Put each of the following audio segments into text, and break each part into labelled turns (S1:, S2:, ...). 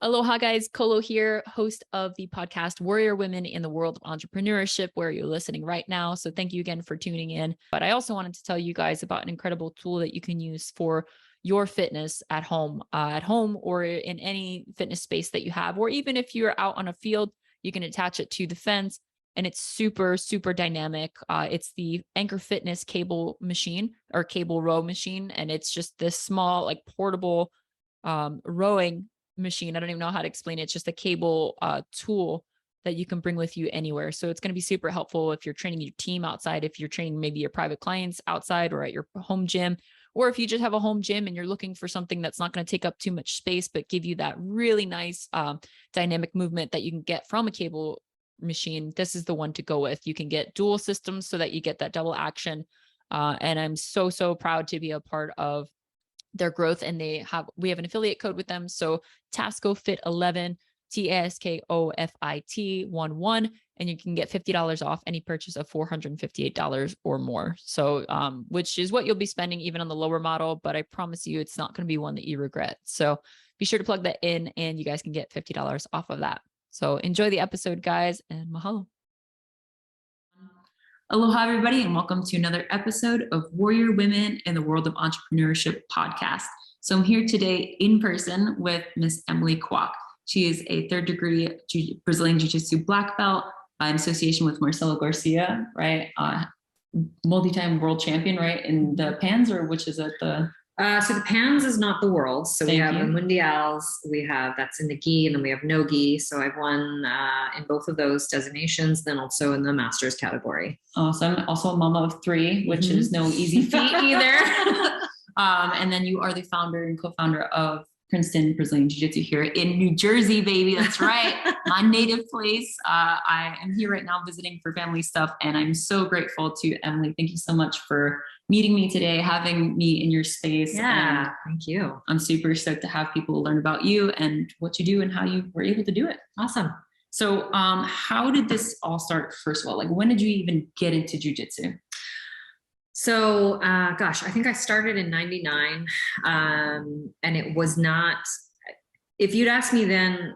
S1: Aloha guys, Kolo here, host of the podcast Warrior Women in the World of Entrepreneurship, where you're listening right now. So thank you again for tuning in. But I also wanted to tell you guys about an incredible tool that you can use for your fitness at home or in any fitness space that you have, or even if you're out on a field, you can attach it to the fence and it's super, super dynamic. It's the Anchor Fitness cable machine or cable row machine. And it's just this small, like portable rowing machine. I don't even know how to explain it. It's just a cable tool that you can bring with you anywhere. So it's going to be super helpful if you're training your team outside, if you're training maybe your private clients outside or at your home gym, or if you just have a home gym and you're looking for something that's not going to take up too much space, but give you that really nice dynamic movement that you can get from a cable machine. This is the one to go with. You can get dual systems so that you get that double action. And I'm so, so proud to be a part of their growth, and we have an affiliate code with them. So TASKOFIT11, TASKOFIT 11, and you can get $50 off any purchase of $458 or more. So, which is what you'll be spending even on the lower model, but I promise you, it's not going to be one that you regret. So be sure to plug that in and you guys can get $50 off of that. So enjoy the episode, guys, and mahalo. Aloha, everybody, and welcome to another episode of Warrior Women in the World of Entrepreneurship podcast. So I'm here today in person with Miss Emily Kwok. She is a third-degree Brazilian Jiu-Jitsu black belt in association with Marcelo Garcia, right? Multi-time world champion, right? In the PANS, or which is it?
S2: So the PANS is not the world. So we have the Mundials, that's in the gi, and then we have no gi. So I've won in both of those designations, then also in the masters category.
S1: Awesome. Also a mama of three, which is no easy feat either. And then you are the founder and co-founder of Princeton Braziiian Jiu Jitsu here in New Jersey, baby. That's right. My native place. I am here right now visiting for family stuff, and I'm so grateful to Emily. Thank you so much for meeting me today, having me in your space.
S2: Yeah,
S1: and
S2: thank you.
S1: I'm super stoked to have people learn about you and what you do and how you were able to do it.
S2: Awesome.
S1: So how did this all start, first of all? Like, when did you even get into jiu-jitsu?
S2: So, I think I started in 99, and it was not, if you'd asked me then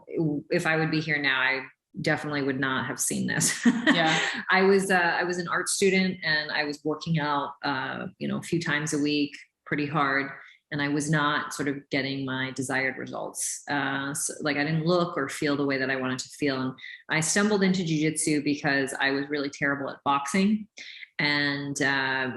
S2: if I would be here now, I definitely would not have seen this.
S1: Yeah.
S2: I was an art student, and I was working out, a few times a week, pretty hard. And I was not sort of getting my desired results. So, like, I didn't look or feel the way that I wanted to feel. And I stumbled into jiu-jitsu because I was really terrible at boxing. And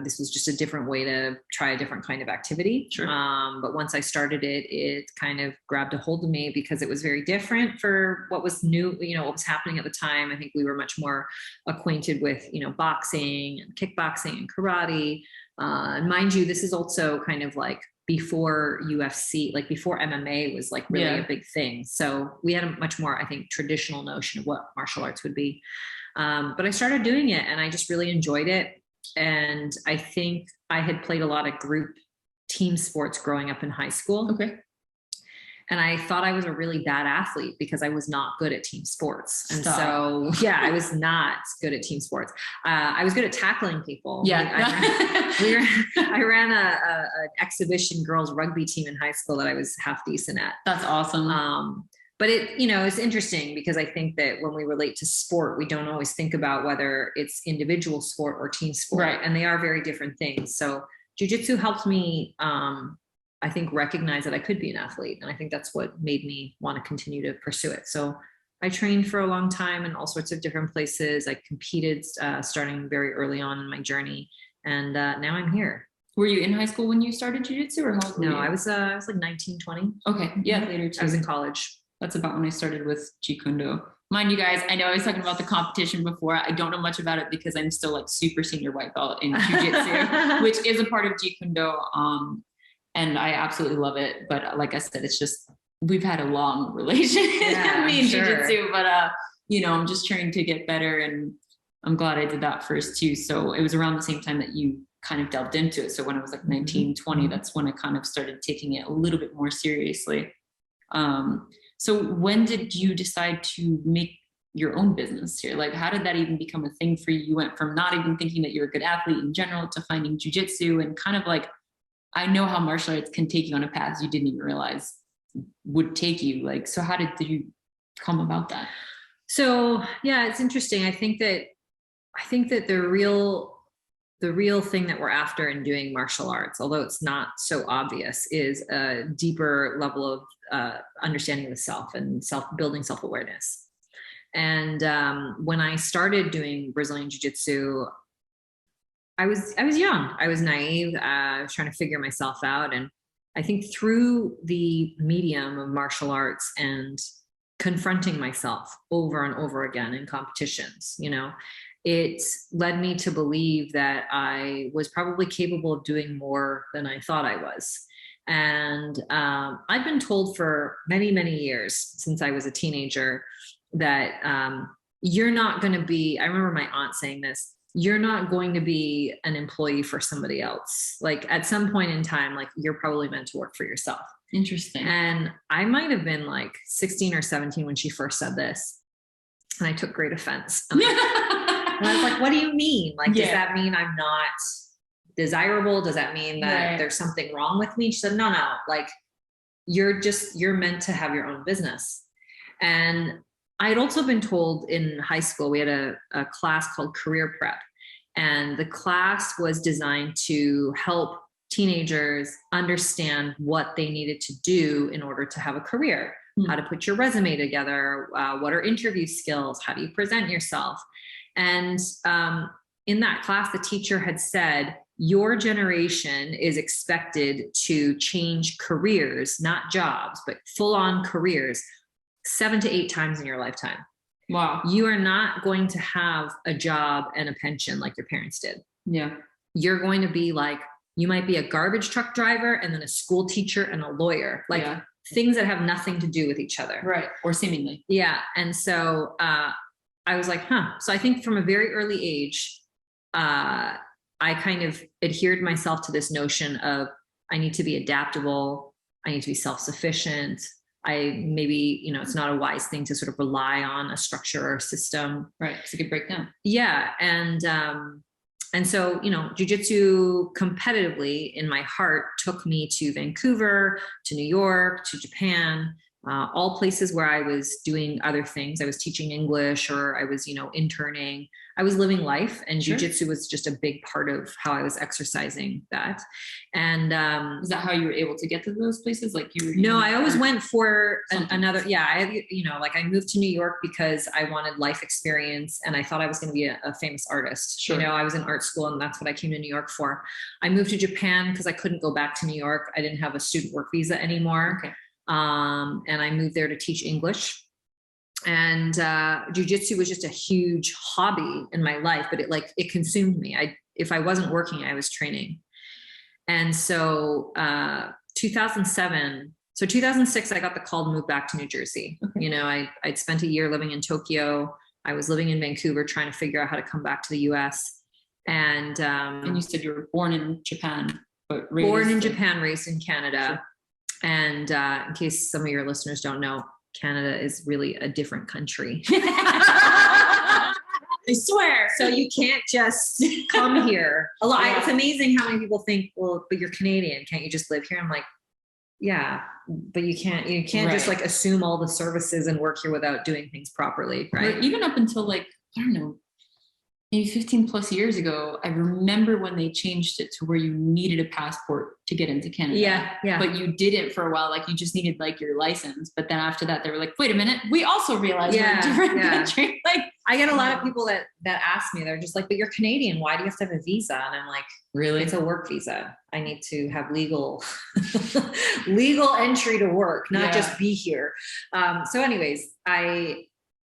S2: this was just a different way to try a different kind of activity.
S1: Sure.
S2: But once I started it, it kind of grabbed a hold of me because it was very different for what was new, what was happening at the time. I think we were much more acquainted with, boxing and kickboxing and karate. And mind you, this is also kind of like before UFC, like before MMA was like really a big thing. So we had a much more, I think, traditional notion of what martial arts would be. But I started doing it and I just really enjoyed it. And I think I had played a lot of group team sports growing up in high school.
S1: Okay.
S2: And I thought I was a really bad athlete because I was not good at team sports. And so, I was not good at team sports. I was good at tackling people.
S1: Yeah.
S2: I ran an exhibition girls rugby team in high school that I was half decent at.
S1: That's awesome.
S2: But it's interesting because I think that when we relate to sport, we don't always think about whether it's individual sport or team sport.
S1: Right.
S2: And they are very different things. So jiu-jitsu helped me, I think, recognize that I could be an athlete. And I think that's what made me want to continue to pursue it. So I trained for a long time in all sorts of different places. I competed starting very early on in my journey. And now I'm here.
S1: Were you in high school when you started jiu-jitsu, or how old were you?
S2: I was like 19, 20.
S1: Okay. Yeah. Later too.
S2: I was in college.
S1: That's about when I started with Jeet Kune Do. Mind you guys, I know I was talking about the competition before. I don't know much about it because I'm still like super senior white belt in jiu-jitsu, which is a part of Jeet Kune Do. And I absolutely love it. But like I said, it's just, we've had a long relationship, me and jiu-jitsu, but I'm just trying to get better, and I'm glad I did that first too. So it was around the same time that you kind of delved into it. So when I was like 19, 20, that's when I kind of started taking it a little bit more seriously. So when did you decide to make your own business here? Like, how did that even become a thing for you? You went from not even thinking that you're a good athlete in general to finding jiu-jitsu, and kind of like, I know how martial arts can take you on a path you didn't even realize would take you. Like, so how did you come about that?
S2: So yeah, it's interesting. I think that the real thing that we're after in doing martial arts, although it's not so obvious, is a deeper level of understanding of the self and building self-awareness. And when I started doing Brazilian Jiu-Jitsu, I was young. I was naive. I was trying to figure myself out. And I think through the medium of martial arts and confronting myself over and over again in competitions, it led me to believe that I was probably capable of doing more than I thought I was. And I've been told for many, many years since I was a teenager that you're not going to be, I remember my aunt saying this, you're not going to be an employee for somebody else. Like at some point in time, like you're probably meant to work for yourself.
S1: Interesting.
S2: And I might have been like 16 or 17 when she first said this. And I took great offense. And I was like, what do you mean? Like, does that mean I'm not desirable? Does that mean that there's something wrong with me? She said, no, like you're meant to have your own business. And I had also been told in high school, we had a class called career prep, and the class was designed to help teenagers understand what they needed to do in order to have a career, how to put your resume together, what are interview skills, how do you present yourself? And in that class, the teacher had said, your generation is expected to change careers, not jobs, but full-on careers 7 to 8 times in your lifetime.
S1: Wow.
S2: You are not going to have a job and a pension like your parents did.
S1: Yeah.
S2: You're going to be like, you might be a garbage truck driver and then a school teacher and a lawyer, like things that have nothing to do with each other.
S1: Right. Or seemingly.
S2: Yeah. And so I was like, So I think from a very early age, I kind of adhered myself to this notion of I need to be adaptable. I need to be self-sufficient. It's not a wise thing to sort of rely on a structure or system.
S1: Right. Because it could break down.
S2: Yeah. And so, jiu-jitsu competitively in my heart took me to Vancouver, to New York, to Japan, all places where I was doing other things. I was teaching English, or I was, interning. I was living life, and jiu-jitsu was just a big part of how I was exercising that. And
S1: is that how you were able to get to those places? Like you were?
S2: No, I always went for another. Yeah, I moved to New York because I wanted life experience, and I thought I was going to be a famous artist.
S1: Sure.
S2: I was in art school, and that's what I came to New York for. I moved to Japan because I couldn't go back to New York. I didn't have a student work visa anymore.
S1: Okay.
S2: And I moved there to teach English. And jiu-jitsu was just a huge hobby in my life, but it consumed me. If I wasn't working, I was training. And so 2006, I got the call to move back to New Jersey. Okay. I'd spent a year living in Tokyo. I was living in Vancouver, trying to figure out how to come back to the US. And
S1: you said you were born in Japan, but
S2: born in Japan, raised in Canada. Sure. And in case some of your listeners don't know, Canada is really a different country.
S1: I swear.
S2: So you can't just come here. It's amazing how many people think, well, but you're Canadian. Can't you just live here? I'm like, yeah, but you can't just like assume all the services and work here without doing things properly. Right.
S1: But even up until I don't know, maybe 15 plus years ago, I remember when they changed it to where you needed a passport to get into Canada.
S2: Yeah.
S1: But you didn't for a while. Like you just needed like your license. But then after that, they were like, wait a minute, we also realized we're a different country. Like
S2: I get a lot of people that ask me, they're just like, but you're Canadian. Why do you have to have a visa? And I'm like,
S1: really?
S2: It's a work visa. I need to have legal entry to work, not just be here. So anyways,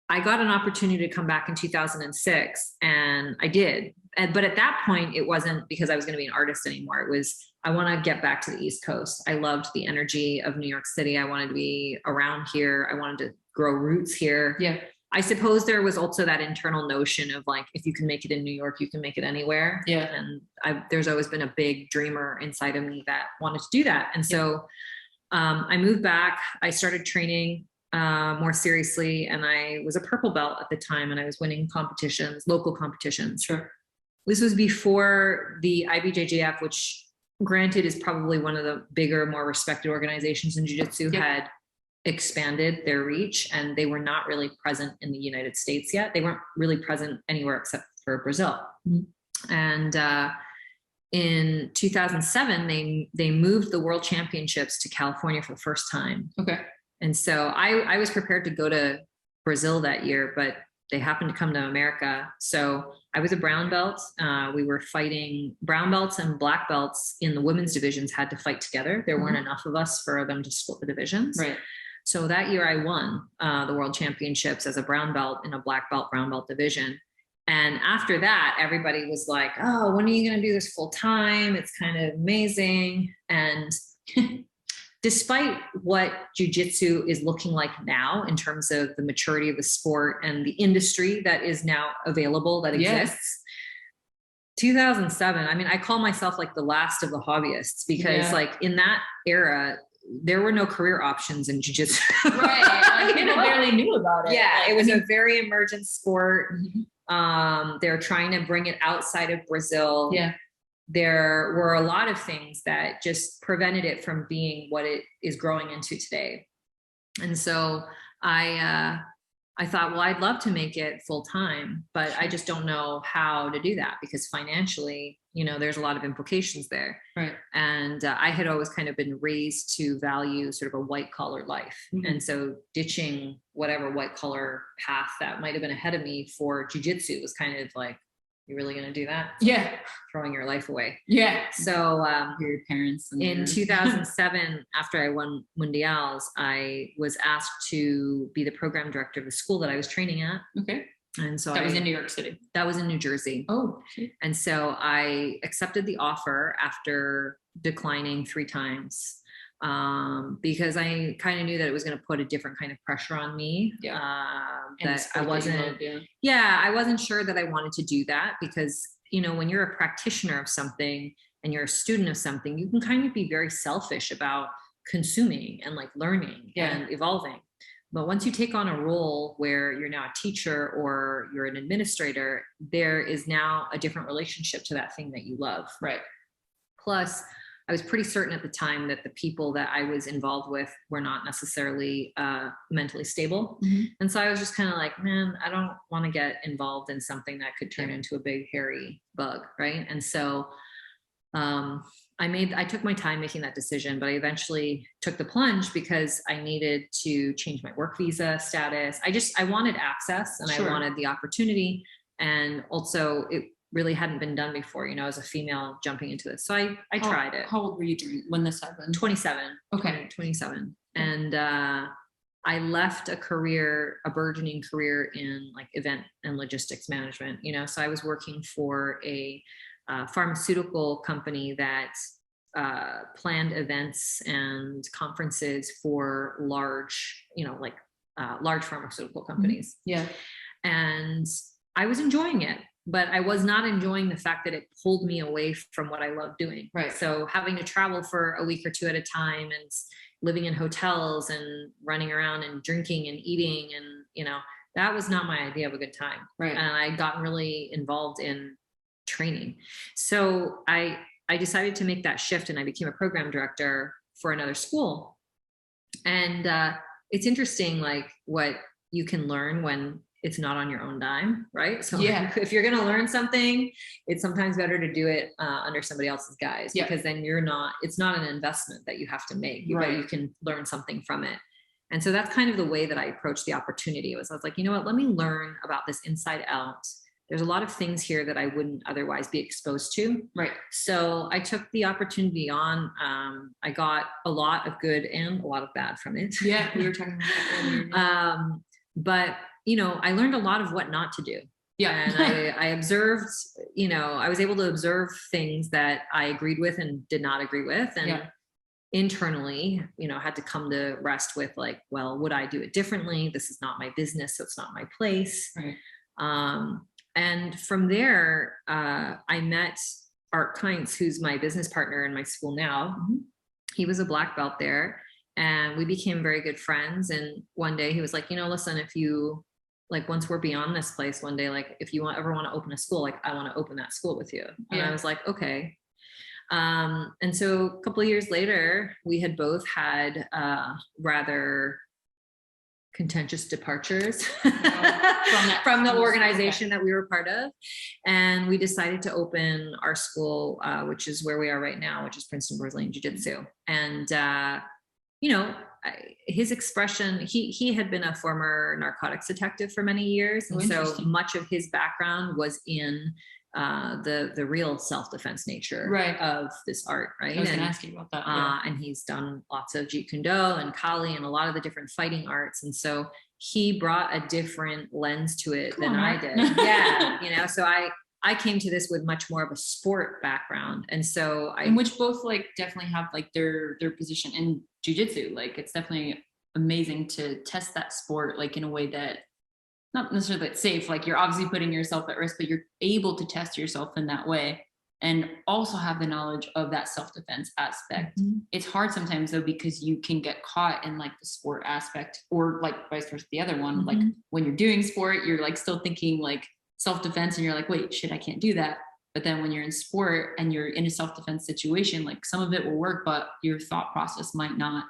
S2: I got an opportunity to come back in 2006, and I did. But at that point, it wasn't because I was going to be an artist anymore. It was, I want to get back to the East Coast. I loved the energy of New York City. I wanted to be around here. I wanted to grow roots here.
S1: Yeah.
S2: I suppose there was also that internal notion of like, if you can make it in New York, you can make it anywhere.
S1: Yeah.
S2: And there's always been a big dreamer inside of me that wanted to do that. And so I moved back. I started training more seriously. And I was a purple belt at the time, and I was winning competitions, local competitions.
S1: Sure.
S2: This was before the IBJJF, which granted, is probably one of the bigger, more respected organizations in jiu-jitsu, had expanded their reach, and they were not really present in the United States yet. They weren't really present anywhere except for Brazil. And in 2007, they moved the World Championships to California for the first time.
S1: Okay.
S2: And so I was prepared to go to Brazil that year, but they happened to come to America. So I was a brown belt. We were fighting brown belts and black belts in the women's divisions had to fight together. There weren't enough of us for them to split the divisions.
S1: Right.
S2: So that year I won the World Championships as a brown belt in a black belt, brown belt division. And after that, everybody was like, oh, when are you going to do this full time? It's kind of amazing. And despite what jiu-jitsu is looking like now in terms of the maturity of the sport and the industry that is now available, that exists, 2007, I mean, I call myself like the last of the hobbyists because like in that era, there were no career options in jiu-jitsu.
S1: Right. Like, people barely knew about it.
S2: Yeah, it was a very emergent sport. They're trying to bring it outside of Brazil. Yeah. There were a lot of things that just prevented it from being what it is growing into today. And so I thought, well, I'd love to make it full time, but I just don't know how to do that because financially, you know, there's a lot of implications there. Right. And I had always kind of been raised to value sort of a white collar life. And so ditching whatever white collar path that might've been ahead of me for jiu-jitsu was kind of like, you're really going to do that? Yeah. Throwing your life away. Yeah. So
S1: your parents.
S2: In 2007, after I won Mundials, I was asked to be the program director of the school that I was training at. Okay. And so
S1: that was in New York City.
S2: That was in New Jersey. Oh. And so I accepted the offer after declining 3 times. Because I kind of knew that it was going to put a different kind of pressure on me. That I wasn't, I wasn't sure that I wanted to do that because, you know, when you're a practitioner of something and you're a student of something, you can kind of be very selfish about consuming and like learning and evolving. But once you take on a role where you're now a teacher or you're an administrator, there is now a different relationship to that thing that you love. Right. Plus, I was pretty certain at the time that the people that I was involved with were not necessarily mentally stable. And so I was just kind of like, man, I don't want to get involved in something that could turn into a big hairy bug. Right. And so I took my time making that decision, but I eventually took the plunge because I needed to change my work visa status. I wanted access and I wanted the opportunity. And also it really hadn't been done before, you know, as a female jumping into this. So I tried it.
S1: How old were you when this happened?
S2: 27.
S1: Okay.
S2: 27. And I left a burgeoning career in like event and logistics management, you know, so I was working for a pharmaceutical company that planned events and conferences for large, you know, like large pharmaceutical companies. Yeah. And I was enjoying it. But I was not enjoying the fact that it pulled me away from what I love doing. Right. So having to travel for a week or 2 at a time and living in hotels and running around and drinking and eating and, you know, that was not my idea of a good time. Right. And I got really involved in training. So I decided to make that shift and I became a program director for another school. And it's interesting, like what you can learn when it's not on your own dime, right? So if you're going to learn something, it's sometimes better to do it under somebody else's guise because then it's not an investment that you have to make, but you can learn something from it. And so that's kind of the way that I approached the opportunity. I was like, you know what, let me learn about this inside out. There's a lot of things here that I wouldn't otherwise be exposed to. Right. So I took the opportunity on. I got a lot of good and a lot of bad from it. Yeah, we were talking about that earlier. But you know, I learned a lot of what not to do. Yeah. And I observed, you know, I was able to observe things that I agreed with and did not agree with. And internally, you know, had to come to rest with like, well, would I do it differently? This is not my business. So it's not my place. Right. And from there, I met Art Kynes, who's my business partner in my school now. He was a black belt there and we became very good friends. And one day he was like, you know, listen, if you, like, once we're beyond this place one day, like if you ever want to open a school, like I want to open that school with you. And I was like, okay. And so a couple of years later, we had both had rather contentious departures from the organization that we were part of. And we decided to open our school, which is where we are right now, which is Princeton Braziiian Jiu Jitsu. And, his expression, he had been a former narcotics detective for many years. And so much of his background was in the real self-defense nature of this art, right?
S1: I was going to ask you about that.
S2: And he's done lots of Jeet Kune Do and Kali and a lot of the different fighting arts. And so he brought a different lens to it than I did. Yeah. So I came to this with much more of a sport background. And so
S1: in which both like definitely have like their position in jiu-jitsu. Like it's definitely amazing to test that sport, like in a way that not necessarily that safe, like you're obviously putting yourself at risk, but you're able to test yourself in that way and also have the knowledge of that self-defense aspect. It's hard sometimes though, because you can get caught in like the sport aspect or like vice versa, the other one, like when you're doing sport, you're like still thinking like self-defense and you're like, wait, shit, I can't do that. But then when you're in sport and you're in a self-defense situation, like some of it will work, but your thought process might not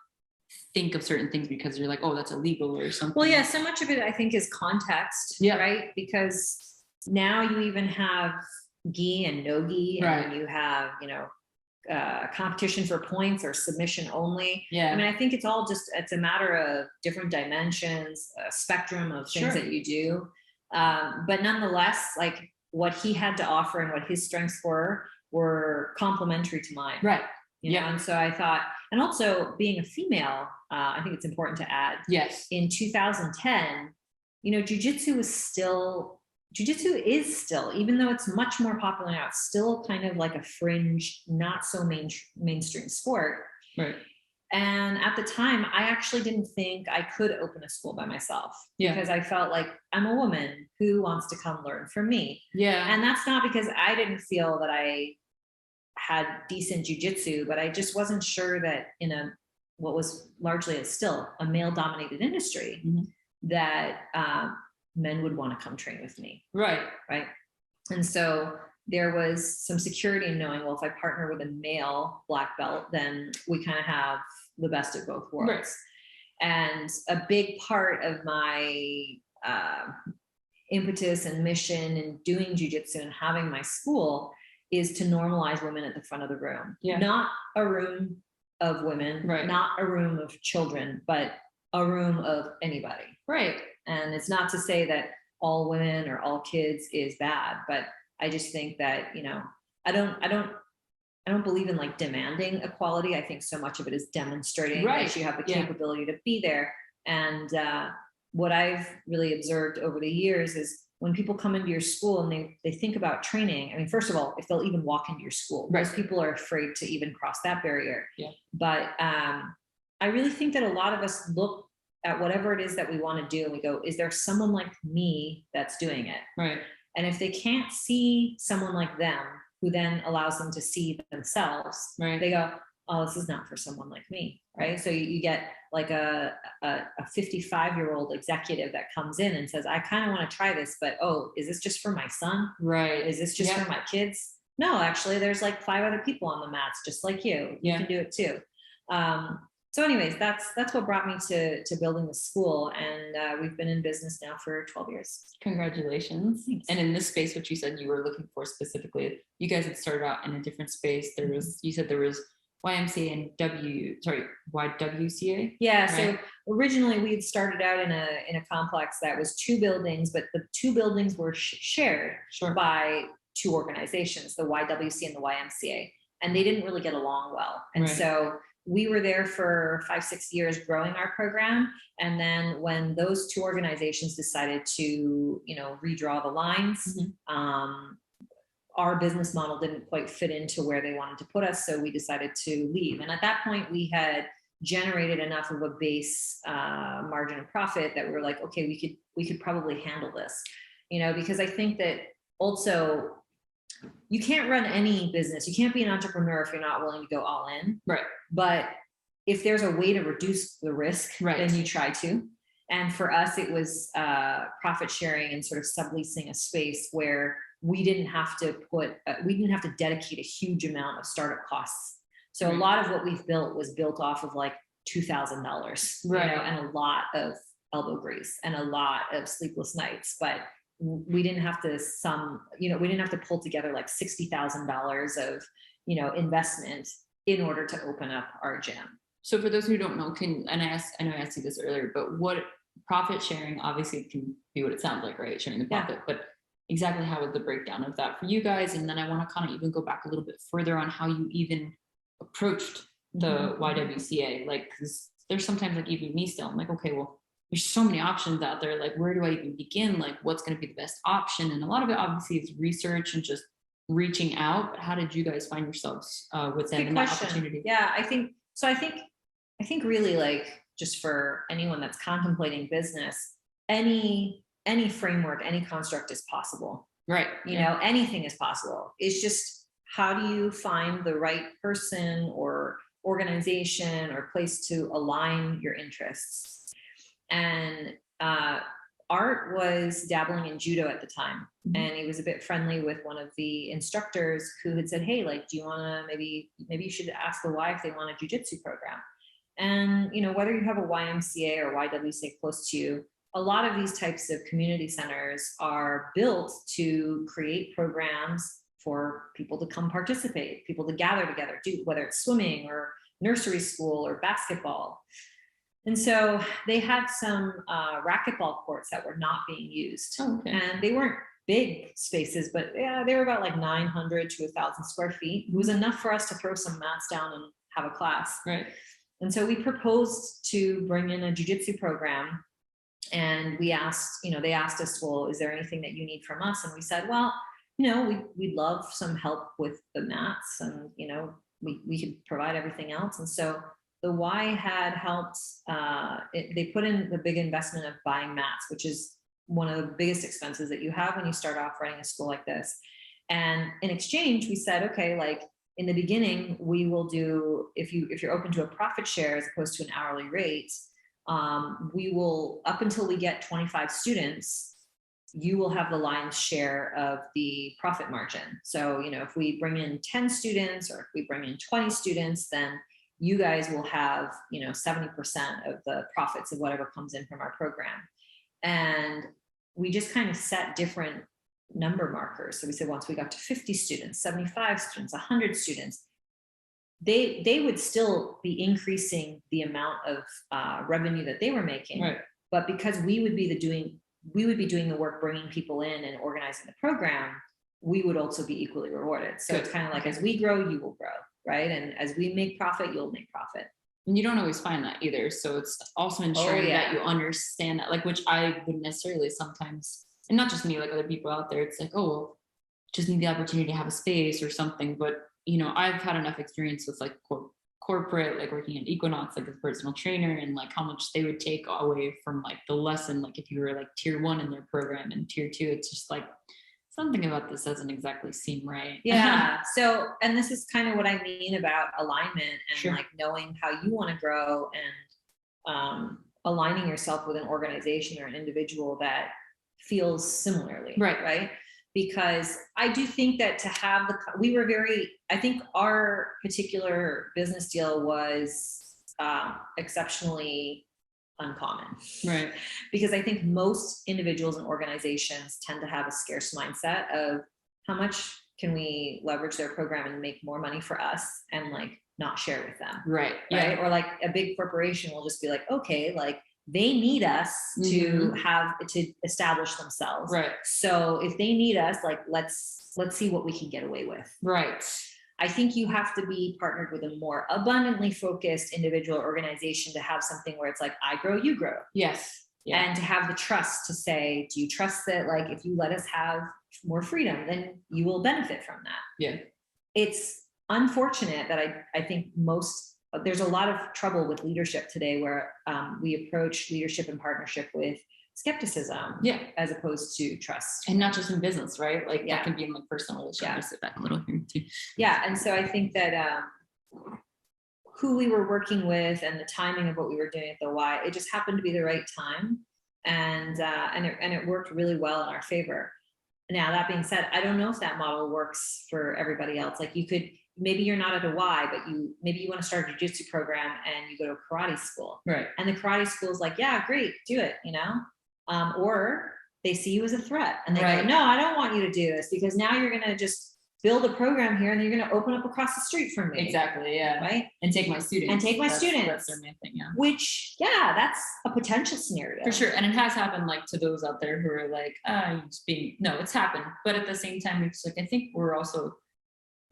S1: think of certain things because you're like, oh, that's illegal or something.
S2: Well, yeah, so much of it I think is context, right? Because now you even have gi and no gi, and you have, competition for points or submission only. I mean, I think it's all just, it's a matter of different dimensions, a spectrum of things that you do. But nonetheless, like what he had to offer and what his strengths were complementary to mine. And so I thought, and also being a female, I think it's important to add. In 2010, jiu-jitsu is still, even though it's much more popular now, it's still kind of like a fringe, not so mainstream sport. And at the time, I actually didn't think I could open a school by myself because I felt like I'm a woman who wants to come learn from me. And that's not because I didn't feel that I had decent jujitsu, but I just wasn't sure that in what was largely still a male dominated industry that men would want to come train with me. And so there was some security in knowing, well, if I partner with a male black belt, then we kind of have the best of both worlds. And a big part of my impetus and mission in doing jiu-jitsu and having my school is to normalize women at the front of the room. Not a room of women, not a room of children, but a room of anybody. And it's not to say that all women or all kids is bad, but I just think that, I don't believe in like demanding equality. I think so much of it is demonstrating that you have the capability to be there. And what I've really observed over the years is when people come into your school and they think about training, I mean, first of all, if they'll even walk into your school, most people are afraid to even cross that barrier. But I really think that a lot of us look at whatever it is that we want to do and we go, is there someone like me that's doing it? And if they can't see someone like them, who then allows them to see themselves, they go, oh, this is not for someone like me, So you get like a 55-year-old executive that comes in and says, I kind of want to try this, but oh, is this just for my son? Is this just for my kids? No, actually, there's like 5 other people on the mats, just like you. You can do it too. So anyways, that's what brought me to building the school. And we've been in business now for 12 years.
S1: Congratulations. Thanks. And in this space, what you said you were looking for specifically, you guys had started out in a different space. There was, you said there was YMCA and YWCA? So originally we had started out in a complex that was 2 buildings, but the 2 buildings were shared by 2 organizations, the YWCA and the YMCA. And they didn't really get along well. And so we were there for 5-6 years growing our program. And then when those 2 organizations decided to, redraw the lines, our business model didn't quite fit into where they wanted to put us. So we decided to leave. And at that point we had generated enough of a base margin of profit that we were like, okay, we could probably handle this, because I think that also you can't run any business. You can't be an entrepreneur if you're not willing to go all in. But if there's a way to reduce the risk, then you try to. And for us, it was profit sharing and sort of subleasing a space where
S2: we didn't have to dedicate a huge amount of startup costs. So a lot of what we've built was built off of like $2,000,
S1: right,
S2: you know, and a lot of elbow grease and a lot of sleepless nights. But we didn't have to we didn't have to pull together like $60,000 of, you know, investment in order to open up our gym.
S1: So for those who don't know, I know I asked you this earlier, but what profit sharing obviously can be what it sounds like, right? Sharing the profit, but exactly how is the breakdown of that for you guys? And then I want to kind of even go back a little bit further on how you even approached the YWCA, like, because there's sometimes like even me still, I'm like, okay, well, there's so many options out there. Like, where do I even begin? Like, what's going to be the best option? And a lot of it obviously is research and just reaching out. But how did you guys find yourselves within that opportunity?
S2: Yeah, I think really, like, just for anyone that's contemplating business, any framework, any construct is possible.
S1: Right.
S2: You know, anything is possible. It's just, how do you find the right person or organization or place to align your interests? And Art was dabbling in judo at the time, and he was a bit friendly with one of the instructors who had said, hey, like, do you want to, maybe you should ask the Y if they want a jiu-jitsu program. And, you know, whether you have a YMCA or YWCA close to you, a lot of these types of community centers are built to create programs for people to come participate, people to gather together, whether it's swimming or nursery school or basketball. And so they had some racquetball courts that were not being used. And they weren't big spaces, but yeah, they were about like 900 to 1,000 square feet. It was enough for us to throw some mats down and have a class.
S1: Right.
S2: And so we proposed to bring in a jiu-jitsu program, and we asked, you know, they asked us, well, is there anything that you need from us? And we said, well, you know, we'd love some help with the mats, and, you know, we could provide everything else. And so the Y had helped, they put in the big investment of buying mats, which is one of the biggest expenses that you have when you start off running a school like this. And in exchange, we said, okay, like, in the beginning, we will do, if you're open to a profit share as opposed to an hourly rate, we will, up until we get 25 students, you will have the lion's share of the profit margin. So, you know, if we bring in 10 students or if we bring in 20 students, then you guys will have, you know, 70% of the profits of whatever comes in from our program. And we just kind of set different number markers. So we said, once we got to 50 students, 75 students, 100 students, they would still be increasing the amount of revenue that they were making.
S1: Right.
S2: But because we would be doing the work, bringing people in and organizing the program, we would also be equally rewarded. So it's kind of like, as we grow, you will grow, right? And as we make profit, you'll make profit.
S1: And you don't always find that either. So it's also ensuring that you understand that, like, which I wouldn't necessarily sometimes, and not just me, like other people out there, it's like, oh, well, just need the opportunity to have a space or something. But, you know, I've had enough experience with like corporate, like working at Equinox, like as a personal trainer, and like how much they would take away from like the lesson. Like if you were like tier 1 in their program and tier 2, it's just like, something about this doesn't exactly seem right.
S2: Yeah. So, and this is kind of what I mean about alignment and like knowing how you want to grow and aligning yourself with an organization or an individual that feels similarly. Right. Because I do think that to have I think our particular business deal was exceptionally uncommon.
S1: Right.
S2: Because I think most individuals and organizations tend to have a scarce mindset of how much can we leverage their program and make more money for us and like not share with them.
S1: Right.
S2: Yeah. Or like a big corporation will just be like, okay, like they need us to establish themselves.
S1: Right.
S2: So if they need us, like, let's see what we can get away with.
S1: Right.
S2: I think you have to be partnered with a more abundantly focused individual organization to have something where it's like, I grow, you grow.
S1: Yes. Yeah.
S2: And to have the trust to say, do you trust that, like, if you let us have more freedom, then you will benefit from that.
S1: Yeah.
S2: It's unfortunate that I think there's a lot of trouble with leadership today where we approach leadership and partnership with skepticism, as opposed to trust.
S1: And not just in business, right? Like that can be in like personal relationship. Yeah. Sit back a little here too.
S2: Yeah. And so I think that who we were working with and the timing of what we were doing at the Y, it just happened to be the right time. And it worked really well in our favor. Now, that being said, I don't know if that model works for everybody else. Like you could, maybe you're not at a Y, but maybe you want to start a jiu-jitsu program and you go to a karate school.
S1: Right.
S2: And the karate school is like, yeah, great, do it, or they see you as a threat and they go, no, I don't want you to do this because now you're going to just build a program here and you're going to open up across the street from me.
S1: Exactly. Yeah.
S2: Right.
S1: And take my students. That's their main thing. Yeah.
S2: Which, yeah, that's a potential scenario.
S1: For sure. And it has happened like to those out there who are like, no, it's happened. But at the same time, it's like, I think we're also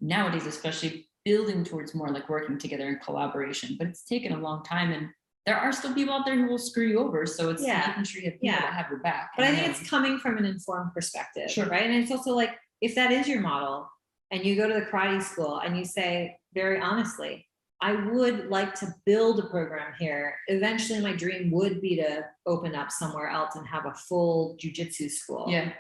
S1: nowadays, especially building towards more like working together in collaboration, but it's taken a long time and there are still people out there who will screw you over. So it's making sure you have people that have your back.
S2: But I think it's coming from an informed perspective,
S1: sure.
S2: Right? And it's also like, if that is your model and you go to the karate school and you say, very honestly, I would like to build a program here. Eventually my dream would be to open up somewhere else and have a full jiu-jitsu school.
S1: Yeah.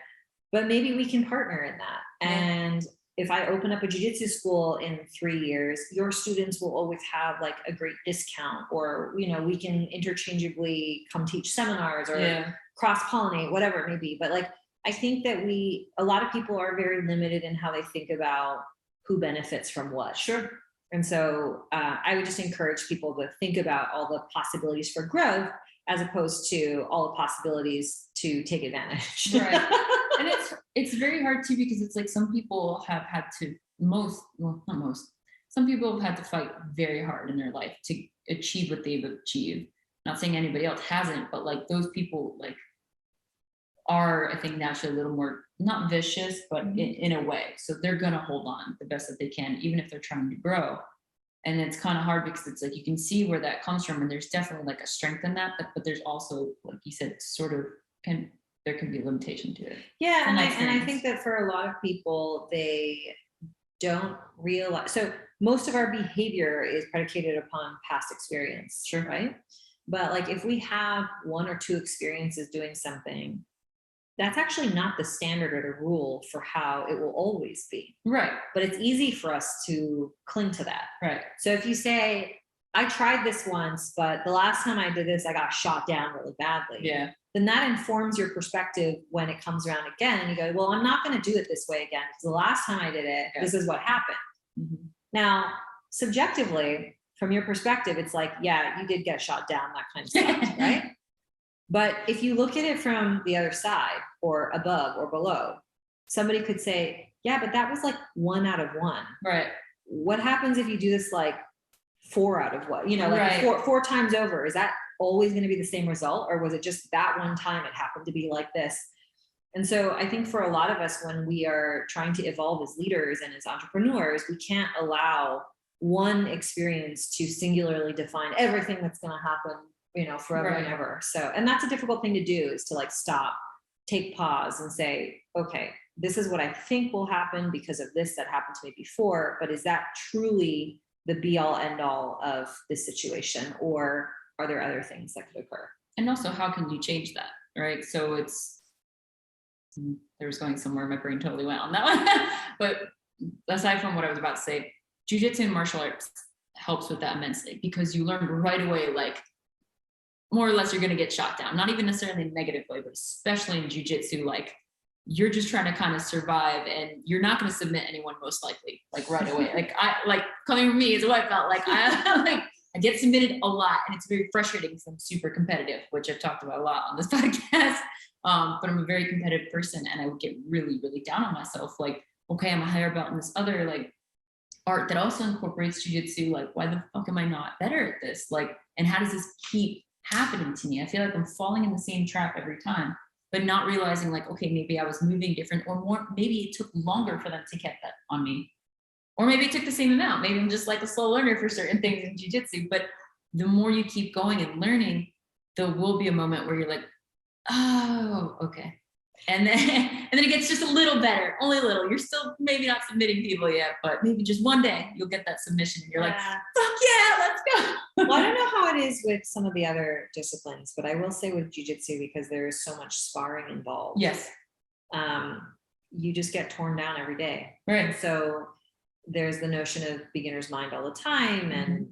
S2: But maybe we can partner in that. And if I open up a jiu-jitsu school in 3 years, your students will always have like a great discount, or, we can interchangeably come teach seminars or cross-pollinate, whatever it may be. But like, I think that a lot of people are very limited in how they think about who benefits from what.
S1: Sure.
S2: And so I would just encourage people to think about all the possibilities for growth as opposed to all the possibilities to take advantage.
S1: Right. And it's very hard too, because it's like some people have had to some people have had to fight very hard in their life to achieve what they've achieved. Not saying anybody else hasn't, but like those people like are, I think, naturally a little more, not vicious, but in a way. So they're going to hold on the best that they can, even if they're trying to grow. And it's kind of hard because it's like, you can see where that comes from. And there's definitely like a strength in that, but there's also, like you said, there can be a limitation to it.
S2: Yeah. And I think that for a lot of people, they don't realize, so most of our behavior is predicated upon past experience.
S1: Sure.
S2: Right. But like, if we have 1 or 2 experiences doing something, that's actually not the standard or the rule for how it will always be.
S1: Right.
S2: But it's easy for us to cling to that.
S1: Right.
S2: So if you say, I tried this once, but the last time I did this, I got shot down really badly.
S1: Yeah.
S2: Then that informs your perspective when it comes around again. And you go, well, I'm not going to do it this way again, because the last time I did it, this is what happened. Mm-hmm. Now, subjectively, from your perspective, it's like, yeah, you did get shot down, that kind of stuff, right? But if you look at it from the other side or above or below, somebody could say, yeah, but that was like 1 out of 1.
S1: Right.
S2: What happens if you do this like 4 out of what? Like
S1: right.
S2: four times over? Is that always going to be the same result? Or was it just that one time it happened to be like this? And so I think for a lot of us, when we are trying to evolve as leaders and as entrepreneurs, we can't allow one experience to singularly define everything that's going to happen forever and ever. So, and that's a difficult thing to do, is to like stop, take pause and say, okay, this is what I think will happen because of this that happened to me before, but is that truly the be all end all of this situation? Or are there other things that could occur?
S1: And also, how can you change that? Right. So there was going somewhere, my brain totally went on that one. But aside from what I was about to say, jiu-jitsu and martial arts helps with that immensely, because you learn right away, like, more or less, you're going to get shot down. Not even necessarily in a negative way, but especially in jiu-jitsu, like, you're just trying to kind of survive, and you're not going to submit anyone most likely, like right away. Like coming from me is what I felt like. I get submitted a lot, and it's very frustrating because I'm super competitive, which I've talked about a lot on this podcast. But I'm a very competitive person, and I would get really, really down on myself. Like, okay, I'm a higher belt in this other like art that also incorporates jiu-jitsu. Like, why the fuck am I not better at this? Like, and how does this keep happening to me? I feel like I'm falling in the same trap every time, but not realizing like, okay, maybe I was moving different, or more, maybe it took longer for them to get that on me. Or maybe it took the same amount. Maybe I'm just like a slow learner for certain things in jiu-jitsu. But the more you keep going and learning, there will be a moment where you're like, oh, okay. And then it gets just a little better, only a little. You're still maybe not submitting people yet, but maybe just one day you'll get that submission and you're like, fuck yeah, let's go.
S2: Well, I don't know how it is with some of the other disciplines, but I will say with jiu-jitsu, because there is so much sparring involved.
S1: Yes.
S2: You just get torn down every day.
S1: Right.
S2: And so there's the notion of beginner's mind all the time. And,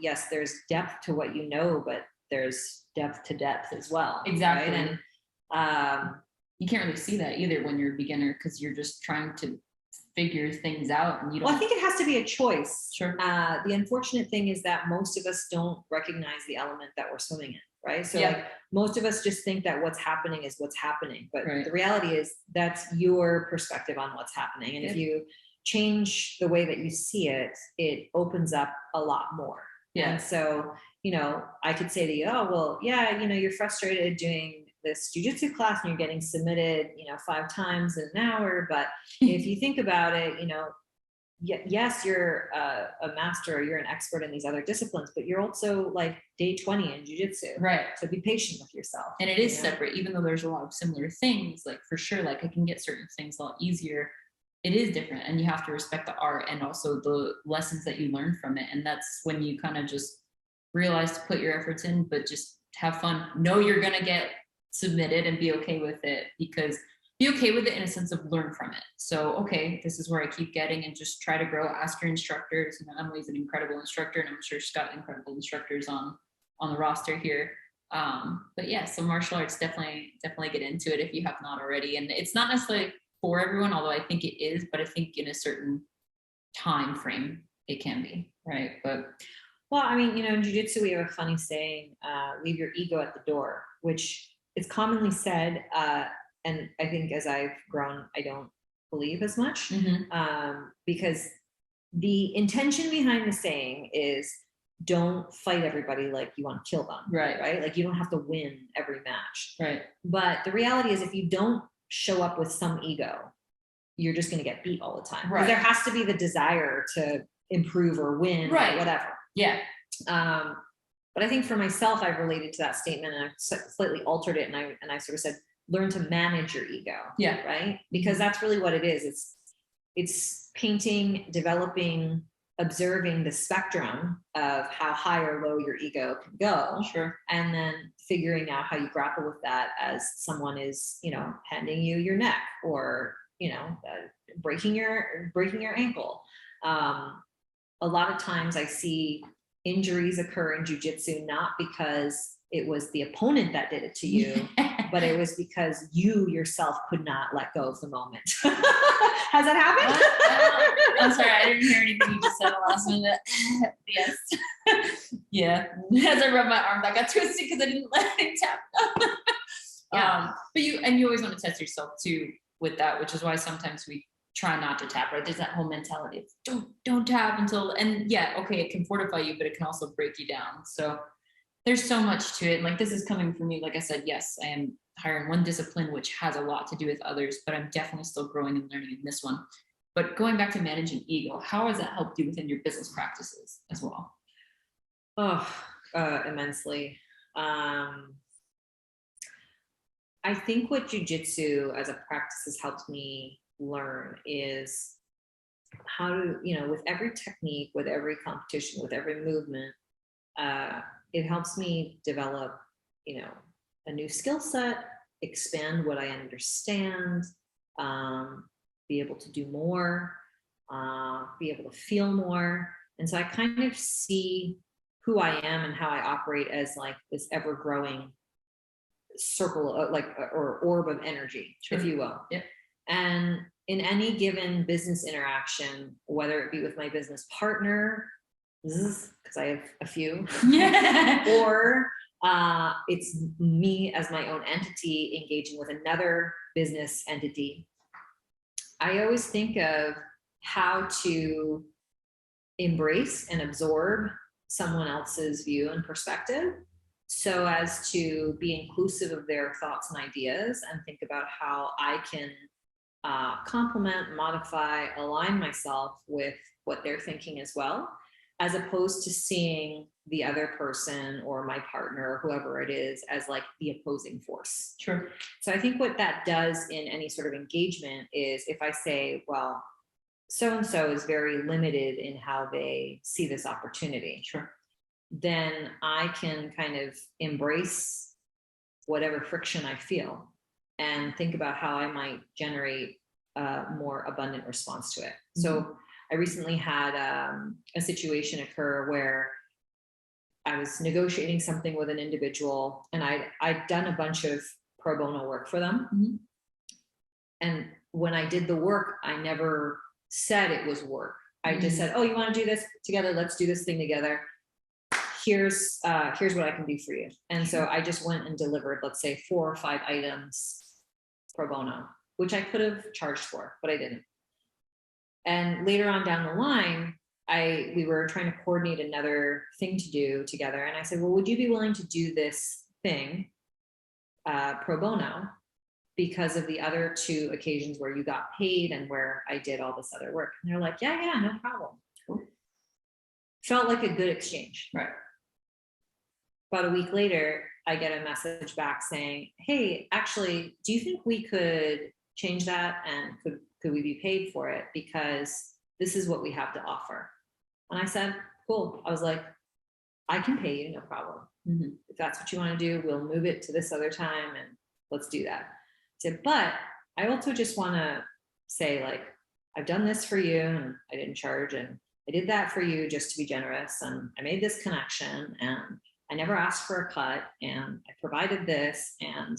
S2: yes, there's depth to what you know, but there's depth to depth as well.
S1: Exactly.
S2: Right? And
S1: you can't really see that either when you're a beginner, because you're just trying to figure things out, and you don't.
S2: Well, I think it has to be a choice.
S1: Sure.
S2: The unfortunate thing is that most of us don't recognize the element that we're swimming in, right? So like most of us just think that what's happening is what's happening, but the reality is that's your perspective on what's happening. And if you change the way that you see it, it opens up a lot more. And so, you know, I could say to you, oh, well, yeah, you know, you're frustrated doing this jiu-jitsu class and you're getting submitted, you know, 5 times in an hour. But if you think about it, you know, yes, you're a master, or you're an expert in these other disciplines, but you're also like day 20 in jiu-jitsu. Right. So be patient with yourself.
S1: And it is separate, even though there's a lot of similar things, like for sure, like I can get certain things a lot easier. It is different, and you have to respect the art and also the lessons that you learn from it. And that's when you kind of just realize to put your efforts in, but just have fun. Know you're going to get submitted and be okay with it, because be okay with it in a sense of learn from it. So, okay, this is where I keep getting, and just try to grow. Ask your instructors. You know, Emily's an incredible instructor, and I'm sure she's got incredible instructors on the roster here. But yeah, so martial arts, definitely get into it if you have not already. And it's not necessarily for everyone, although I think it is, but I think in a certain time frame it can be, right? But
S2: well, I mean, you know, in jiu-jitsu we have a funny saying, leave your ego at the door, which is commonly said, and I think as I've grown, I don't believe as much, because the intention behind the saying is don't fight everybody like you want to kill them, right? Like you don't have to win every match, right? But the reality is, if you don't show up with some ego, you're just going to get beat all the time. Right. There has to be the desire to improve or win, or whatever. Yeah. But I think for myself, I've related to that statement, and I've slightly altered it, and I sort of said, learn to manage your ego. Yeah. Right. Because that's really what it is. It's painting, developing, observing the spectrum of how high or low your ego can go. Sure. And then figuring out how you grapple with that as someone is, you know, handing you your neck, or, you know, breaking your ankle. A lot of times I see injuries occur in jiu-jitsu, not because it was the opponent that did it to you, but it was because you yourself could not let go of the moment. Has that happened?
S1: I'm sorry, I didn't hear anything you just said the last minute. Yes. Yeah. As I rubbed my arm, that got twisted because I didn't let it tap. But you always want to test yourself too with that, which is why sometimes we try not to tap, right? There's that whole mentality of don't tap until, and yeah, okay, it can fortify you, but it can also break you down. So there's so much to it. And like, this is coming from me. Like I said, yes, I am higher in one discipline, which has a lot to do with others, but I'm definitely still growing and learning in this one. But going back to managing ego, how has that helped you within your business practices as well?
S2: Oh, immensely. I think what jiu-jitsu as a practice has helped me learn is how to, you know, with every technique, with every competition, with every movement, it helps me develop, you know, a new skill set, expand what I understand, be able to do more, be able to feel more. And so I kind of see who I am and how I operate as like this ever growing circle, like, or orb of energy, if you will. Yeah. And in any given business interaction, whether it be with my business partner, because I have a few, or it's me as my own entity engaging with another business entity, I always think of how to embrace and absorb someone else's view and perspective, so as to be inclusive of their thoughts and ideas, and think about how I can complement, modify, align myself with what they're thinking as well, as opposed to seeing the other person or my partner or whoever it is as like the opposing force. Sure. So I think what that does in any sort of engagement is, if I say, well, so-and-so is very limited in how they see this opportunity. Sure. Then I can kind of embrace whatever friction I feel and think about how I might generate a more abundant response to it. Mm-hmm. So I recently had a situation occur where I was negotiating something with an individual, and I'd done a bunch of pro bono work for them. Mm-hmm. And when I did the work, I never said it was work. I just said, oh, you want to do this together? Let's do this thing together. Here's what I can do for you. And so I just went and delivered, let's say 4 or 5 items pro bono, which I could have charged for, but I didn't. And later on down the line, we were trying to coordinate another thing to do together. And I said, well, would you be willing to do this thing pro bono because of the other 2 occasions where you got paid and where I did all this other work? And they're like, yeah, no problem. Cool. Felt like a good exchange.
S1: Right.
S2: About a week later, I get a message back saying, hey, actually, do you think we could change that? And could we be paid for it? Because this is what we have to offer. And I said, cool. I was like, I can pay you, no problem. If that's what you want to do, we'll move it to this other time and let's do that. I said, but I also just want to say, like, I've done this for you and I didn't charge, and I did that for you just to be generous, and I made this connection, and I never asked for a cut, and I provided this, and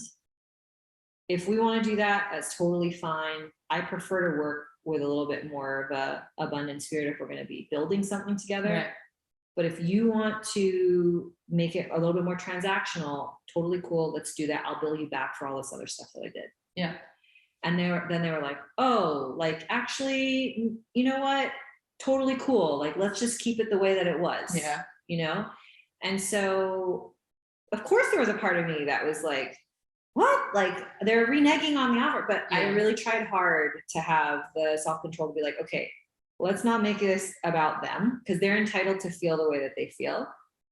S2: if we want to do that, that's totally fine. I prefer to work with a little bit more of a abundant spirit if we're going to be building something together. Right. But if you want to make it a little bit more transactional, totally cool. Let's do that. I'll bill you back for all this other stuff that I did.
S1: Yeah.
S2: And then they were like, oh, like, actually, you know what? Totally cool. Like, let's just keep it the way that it was.
S1: Yeah.
S2: You know? And so, of course, there was a part of me that was like, what? Like, they're reneging on the offer. But yeah. I really tried hard to have the self-control to be like, okay, let's not make this about them, because they're entitled to feel the way that they feel.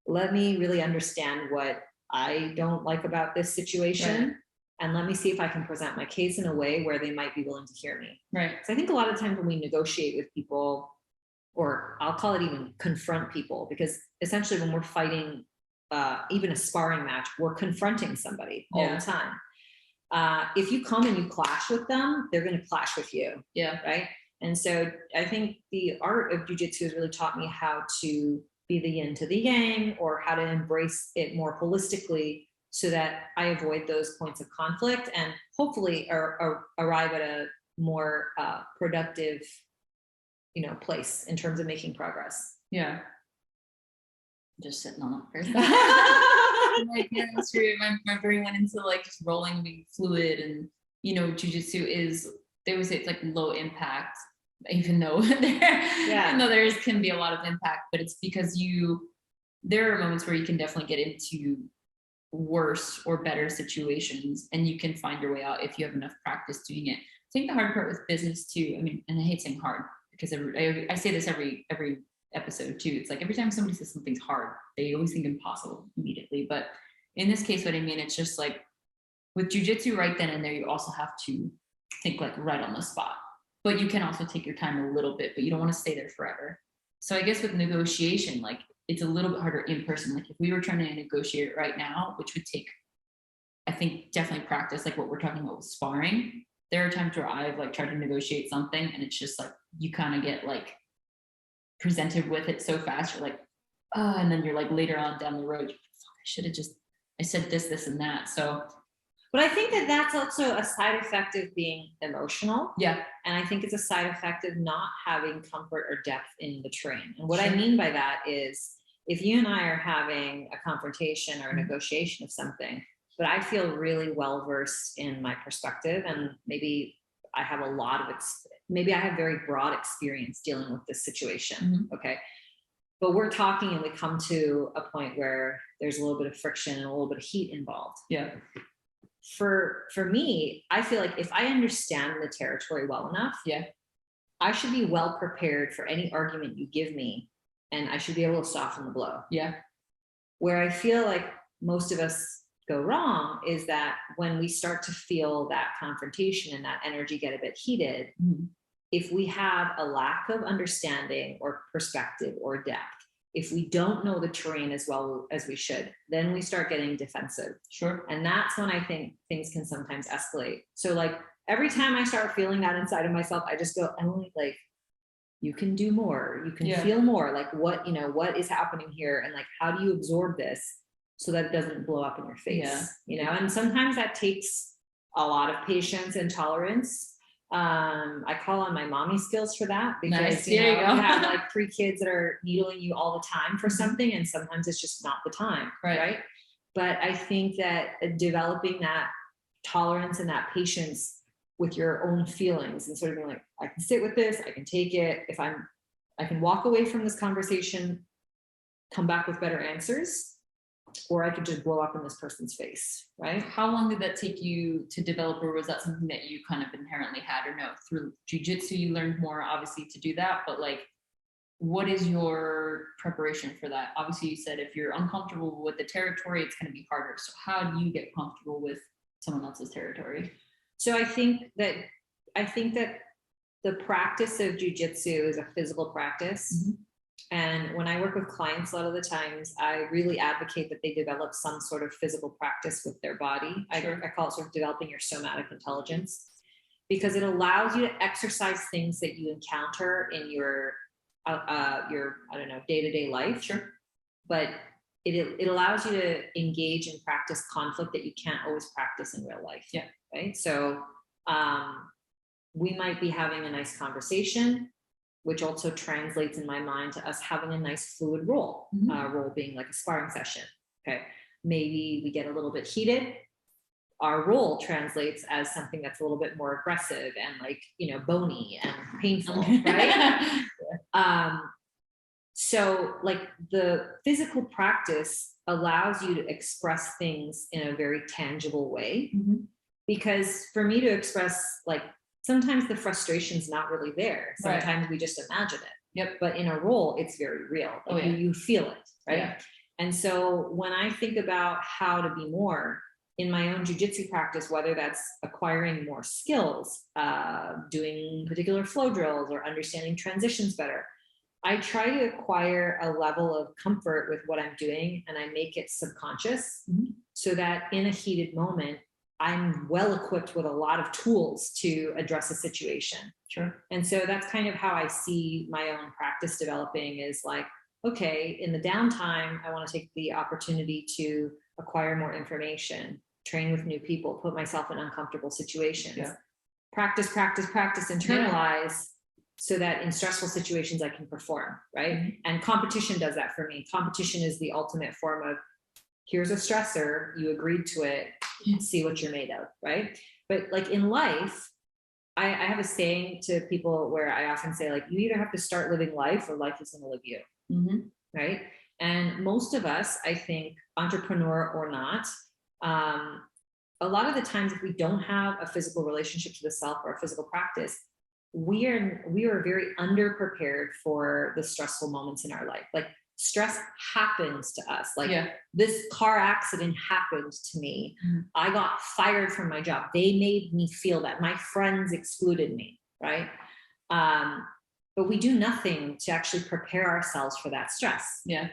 S2: Let me really understand what I don't like about this situation. Right. And let me see if I can present my case in a way where they might be willing to hear me.
S1: Right.
S2: So I think a lot of times when we negotiate with people, or I'll call it even confront people, because essentially when we're fighting even a sparring match, we're confronting somebody all the time. If you come and you clash with them, they're going to clash with you.
S1: Yeah.
S2: Right. And so I think the art of jiu-jitsu has really taught me how to be the yin to the yang, or how to embrace it more holistically, so that I avoid those points of conflict and hopefully arrive at a more productive, place in terms of making progress.
S1: Yeah. Just sitting on that first. Like, yeah, that's true. My brain went into like just rolling, being fluid, and jiu-jitsu is, they would say it's like low impact, even though there can be a lot of impact, but it's because there are moments where you can definitely get into worse or better situations, and you can find your way out if you have enough practice doing it. I think the hard part with business too, I mean, and I hate saying hard, because I say this every episode too. It's like every time somebody says something's hard, they always think impossible immediately. But in this case, what I mean, it's just like with jiu-jitsu right then and there, you also have to think like right on the spot, but you can also take your time a little bit, but you don't want to stay there forever. So I guess with negotiation, like it's a little bit harder in person. Like if we were trying to negotiate it right now, which would take, I think, definitely practice, like what we're talking about with sparring. There are times where I've like tried to negotiate something and it's just like, you kind of get like presented with it so fast. You're like, oh, and then you're like later on down the road, I said this and that. So,
S2: but I think that that's also a side effect of being emotional.
S1: Yeah.
S2: And I think it's a side effect of not having comfort or depth in the train. And what I mean by that is, if you and I are having a confrontation or a negotiation of something, but I feel really well versed in my perspective, and maybe I have a lot of maybe I have very broad experience dealing with this situation. Okay. But we're talking and we come to a point where there's a little bit of friction and a little bit of heat involved.
S1: Yeah.
S2: For me, I feel like if I understand the territory well enough, I should be well prepared for any argument you give me, and I should be able to soften the blow.
S1: Yeah.
S2: Where I feel like most of us go wrong is that when we start to feel that confrontation and that energy get a bit heated, if we have a lack of understanding or perspective or depth, if we don't know the terrain as well as we should, then we start getting defensive.
S1: Sure.
S2: And that's when I think things can sometimes escalate. So like every time I start feeling that inside of myself, I just go, Emily, like, you can do more. You can feel more. Like what is happening here? And like, how do you absorb this so that it doesn't blow up in your face? And sometimes that takes a lot of patience and tolerance. I call on my mommy skills for that because
S1: Nice.
S2: you
S1: There you go.
S2: have like 3 kids that are needling you all the time for something, and sometimes it's just not the time, right? But I think that developing that tolerance and that patience with your own feelings and sort of being like, I can sit with this, I can take it. I can walk away from this conversation, come back with better answers, or I could just blow up in this person's face, right?
S1: How long did that take you to develop, or was that something that you kind of inherently had, or no, through jiu-jitsu you learned more obviously to do that, but like, what is your preparation for that? Obviously you said if you're uncomfortable with the territory, it's going to be harder. So how do you get comfortable with someone else's territory?
S2: So I think that the practice of jiu-jitsu is a physical practice. And when I work with clients, a lot of the times I really advocate that they develop some sort of physical practice with their body. Sure. I call it sort of developing your somatic intelligence, because it allows you to exercise things that you encounter in your I don't know, day-to-day life. Sure. But it allows you to engage and practice conflict that you can't always practice in real life. Yeah. Right. So we might be having a nice conversation, which also translates in my mind to us having a nice fluid roll, roll being like a sparring session. Okay. Maybe we get a little bit heated. Our roll translates as something that's a little bit more aggressive and like, you know, bony and painful, right? So like the physical practice allows you to express things in a very tangible way. Because for me to express, like, sometimes the frustration's not really there. Sometimes we just imagine it. Yep. But in a roll, it's very real. Like you feel it, right? Yeah. And so when I think about how to be more in my own jiu-jitsu practice, whether that's acquiring more skills, doing particular flow drills, or understanding transitions better, I try to acquire a level of comfort with what I'm doing, and I make it subconscious so that in a heated moment, I'm well equipped with a lot of tools to address a situation. Sure. And so that's kind of how I see my own practice developing, is like, okay, in the downtime, I want to take the opportunity to acquire more information, train with new people, put myself in uncomfortable situations, practice, internalize, so that in stressful situations I can perform, right? And competition does that for me. Competition is the ultimate form of, here's a stressor, you agreed to it, see what you're made of, right? But like in life, I have a saying to people where I often say, like, you either have to start living life or life is going to live you, right? And most of us, I think, entrepreneur or not, a lot of the times if we don't have a physical relationship to the self or a physical practice, we are very underprepared for the stressful moments in our life. Like, stress happens to us. Like this car accident happened to me. I got fired from my job. They made me feel that. My friends excluded me, right? But we do nothing to actually prepare ourselves for that stress. Yeah.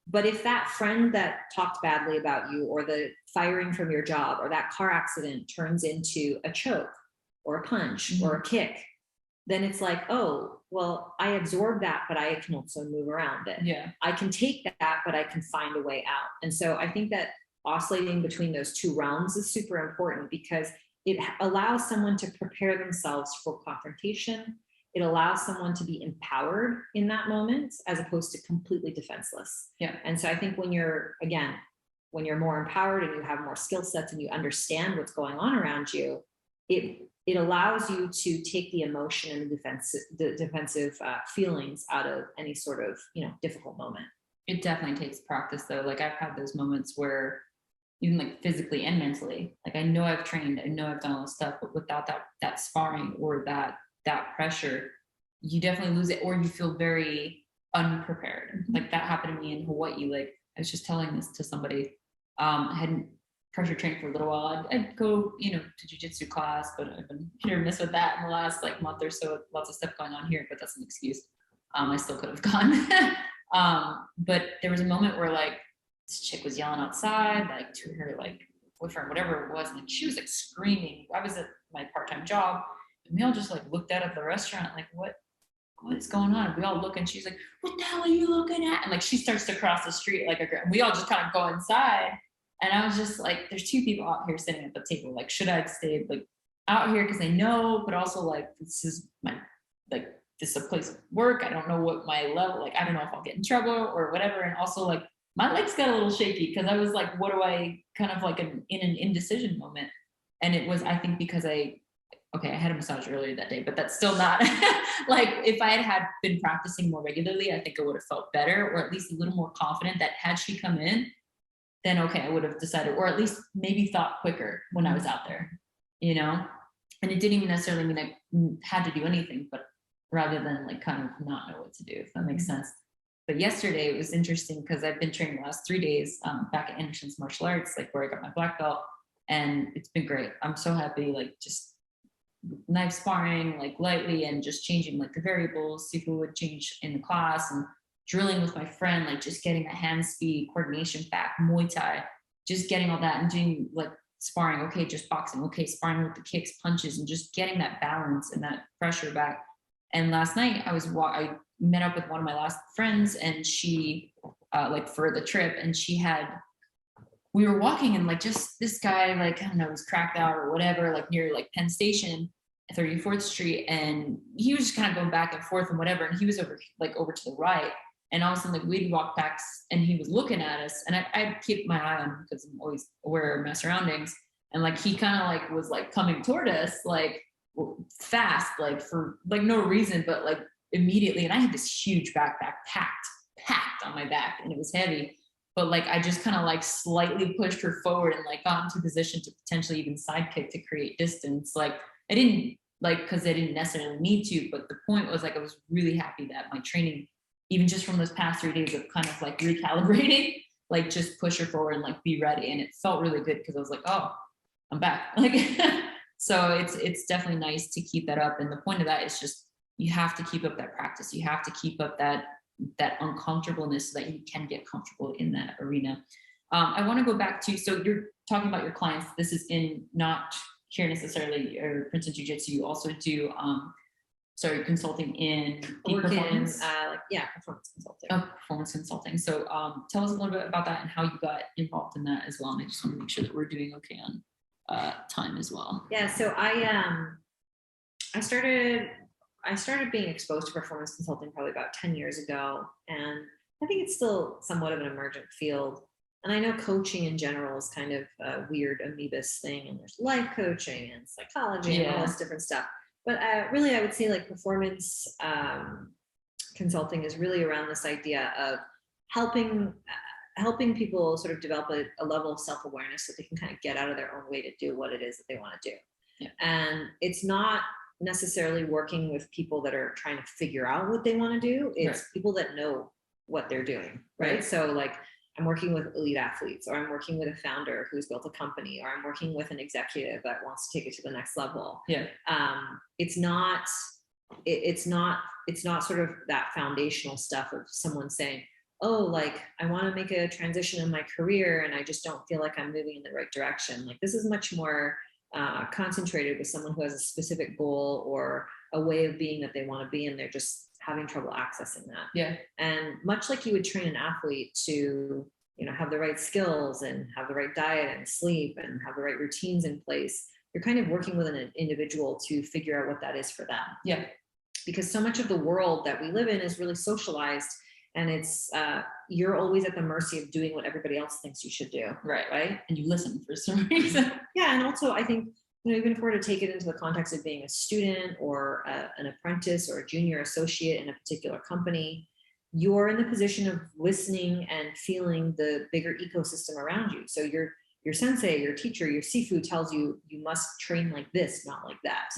S2: But if that friend that talked badly about you, or the firing from your job, or that car accident turns into a choke or a punch or a kick, then it's like, oh, well, I absorbed that, but I can also move around it. Yeah. I can take that, but I can find a way out. And so I think that oscillating between those two realms is super important, because it allows someone to prepare themselves for confrontation. It allows someone to be empowered in that moment, as opposed to completely defenseless. Yeah. And so I think when you're more empowered and you have more skill sets and you understand what's going on around you, it allows you to take the emotion and the defensive feelings out of any sort of, difficult moment.
S1: It definitely takes practice though. Like, I've had those moments where, even like physically and mentally, like, I know I've trained, I know I've done all this stuff, but without that sparring or that pressure, you definitely lose it, or you feel very unprepared. Like, that happened to me in Hawaii. Like, I was just telling this to somebody. I hadn't pressure trained for a little while. I'd go, to jiu-jitsu class, but I've been hit or miss with that in the last month or so. Lots of stuff going on here, but that's an excuse. I still could have gone. But there was a moment where this chick was yelling outside, to her boyfriend, whatever it was, and she was screaming. I was at my part-time job, and we all just looked out of the restaurant, what is going on? And we all look, and she's like, what the hell are you looking at? And she starts to cross the street and we all just kind of go inside. And I was just there's two people out here sitting at the table. Should I have stayed? out here because I know, but also like, this is my, like, this is a place of work. I don't know what my level, like, I don't know if I'll get in trouble or whatever. And also like my legs got a little shaky because I was like, what do I kind of like in an indecision moment. And it was, I think because I had a massage earlier that day, but that's still not like, if I had been practicing more regularly, I think I would have felt better, or at least a little more confident that had she come in, then okay, I would have decided, or at least maybe thought quicker when I was out there, you know? And it didn't even necessarily mean I had to do anything, but rather than like kind of not know what to do, if that makes sense. But yesterday it was interesting because I've been training the last 3 days back at Anderson's Martial Arts, like where I got my black belt, and it's been great. I'm so happy, like just knife sparring, like lightly, and just changing like the variables, see who would change in the class, and drilling with my friend, like just getting the hand speed, coordination back, Muay Thai, just getting all that, and doing like sparring, okay, just boxing, okay, sparring with the kicks, punches, and just getting that balance and that pressure back. And last night I met up with one of my last friends, and she like for the trip, and we were walking, and like just this guy, like, I don't know, was cracked out or whatever, like near like Penn Station, 34th Street. And he was just kind of going back and forth and whatever. And he was over to the right. And all of a sudden, like we'd walk back and he was looking at us, and I keep my eye on him because I'm always aware of my surroundings. And like, he kind of like was like coming toward us, like fast, like for like no reason, but like immediately. And I had this huge backpack packed on my back, and it was heavy. But like, I just kind of like slightly pushed her forward and like got into position to potentially even sidekick to create distance. Like I didn't because I didn't necessarily need to, but the point was like, I was really happy that my training, even just from those past 3 days of kind of like recalibrating, like just push her forward and like be ready. And it felt really good because I was like, oh, I'm back. Like, so it's definitely nice to keep that up. And the point of that is just, you have to keep up that practice. You have to keep up that uncomfortableness so that you can get comfortable in that arena. I want to go back to, so you're talking about your clients. This is in not here necessarily, or Princeton Jiu Jitsu. You also do, consulting in performance.
S2: Performance consulting.
S1: Oh, performance consulting. So tell us a little bit about that and how you got involved in that as well. And I just want to make sure that we're doing okay on time as well.
S2: Yeah. So I started being exposed to performance consulting probably about 10 years ago. And I think it's still somewhat of an emergent field. And I know coaching in general is kind of a weird amoebus thing. And there's life coaching and psychology and all this different stuff. But really, I would say like performance consulting is really around this idea of helping people sort of develop a level of self-awareness so they can kind of get out of their own way to do what it is that they want to do. Yeah. And it's not necessarily working with people that are trying to figure out what they want to do. It's people that know what they're doing, right? So like, I'm working with elite athletes, or I'm working with a founder who's built a company, or I'm working with an executive that wants to take it to the next level. Yeah. It's not sort of that foundational stuff of someone saying, oh, like I want to make a transition in my career and I just don't feel like I'm moving in the right direction. Like this is much more concentrated with someone who has a specific goal or a way of being that they want to be, and they're just having trouble accessing that. Yeah. And much like you would train an athlete to, have the right skills and have the right diet and sleep and have the right routines in place, you're kind of working with an individual to figure out what that is for them. Yeah. Because so much of the world that we live in is really socialized, and it's you're always at the mercy of doing what everybody else thinks you should do. Right. And you listen for some reason. Yeah. And also I think, even if we're to take it into the context of being a student or an apprentice or a junior associate in a particular company, you're in the position of listening and feeling the bigger ecosystem around you. So your sensei, your teacher, your sifu tells you, you must train like this, not like that.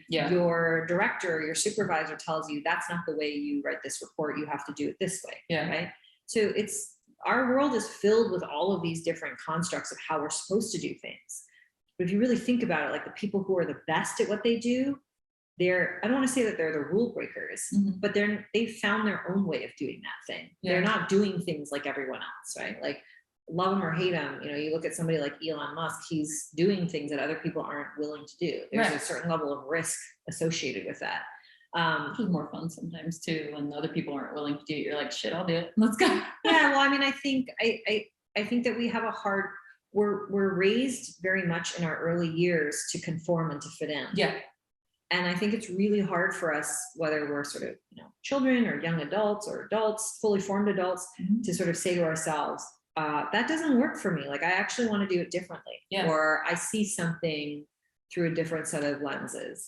S2: Yeah. Your director, your supervisor tells you that's not the way you write this report. You have to do it this way. Yeah. Right. So our world is filled with all of these different constructs of how we're supposed to do things. But if you really think about it, like the people who are the best at what they do, I don't want to say that they're the rule breakers, but they've found their own way of doing that thing. Yeah. They're not doing things like everyone else, right? Like love them or hate them, you look at somebody like Elon Musk, he's doing things that other people aren't willing to do. There's a certain level of risk associated with that. Which is more fun sometimes too, when other people aren't willing to do it. You're like, shit, I'll do it. Let's go. Yeah. Well, I mean, I think that we have a hard we're raised very much in our early years to conform and to fit in.
S1: Yeah.
S2: And I think it's really hard for us, whether we're sort of, children or young adults or adults, fully formed adults, to sort of say to ourselves, that doesn't work for me. Like, I actually want to do it differently.
S1: Yeah.
S2: Or I see something through a different set of lenses,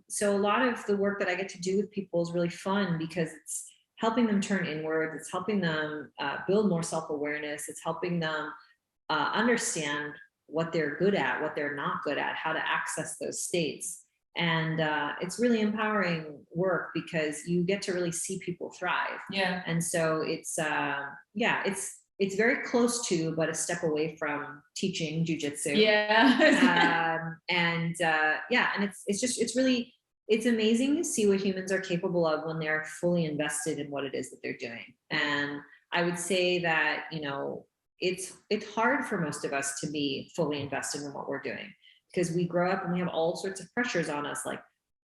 S2: So a lot of the work that I get to do with people is really fun because it's helping them turn inward. It's helping them build more self-awareness. It's helping them understand what they're good at, what they're not good at, how to access those states. And it's really empowering work because you get to really see people thrive.
S1: Yeah. And
S2: so it's very close to, but a step away from teaching jiu-jitsu.
S1: Yeah.
S2: And it's amazing to see what humans are capable of when they're fully invested in what it is that they're doing. And I would say that, it's hard for most of us to be fully invested in what we're doing because we grow up and we have all sorts of pressures on us. Like,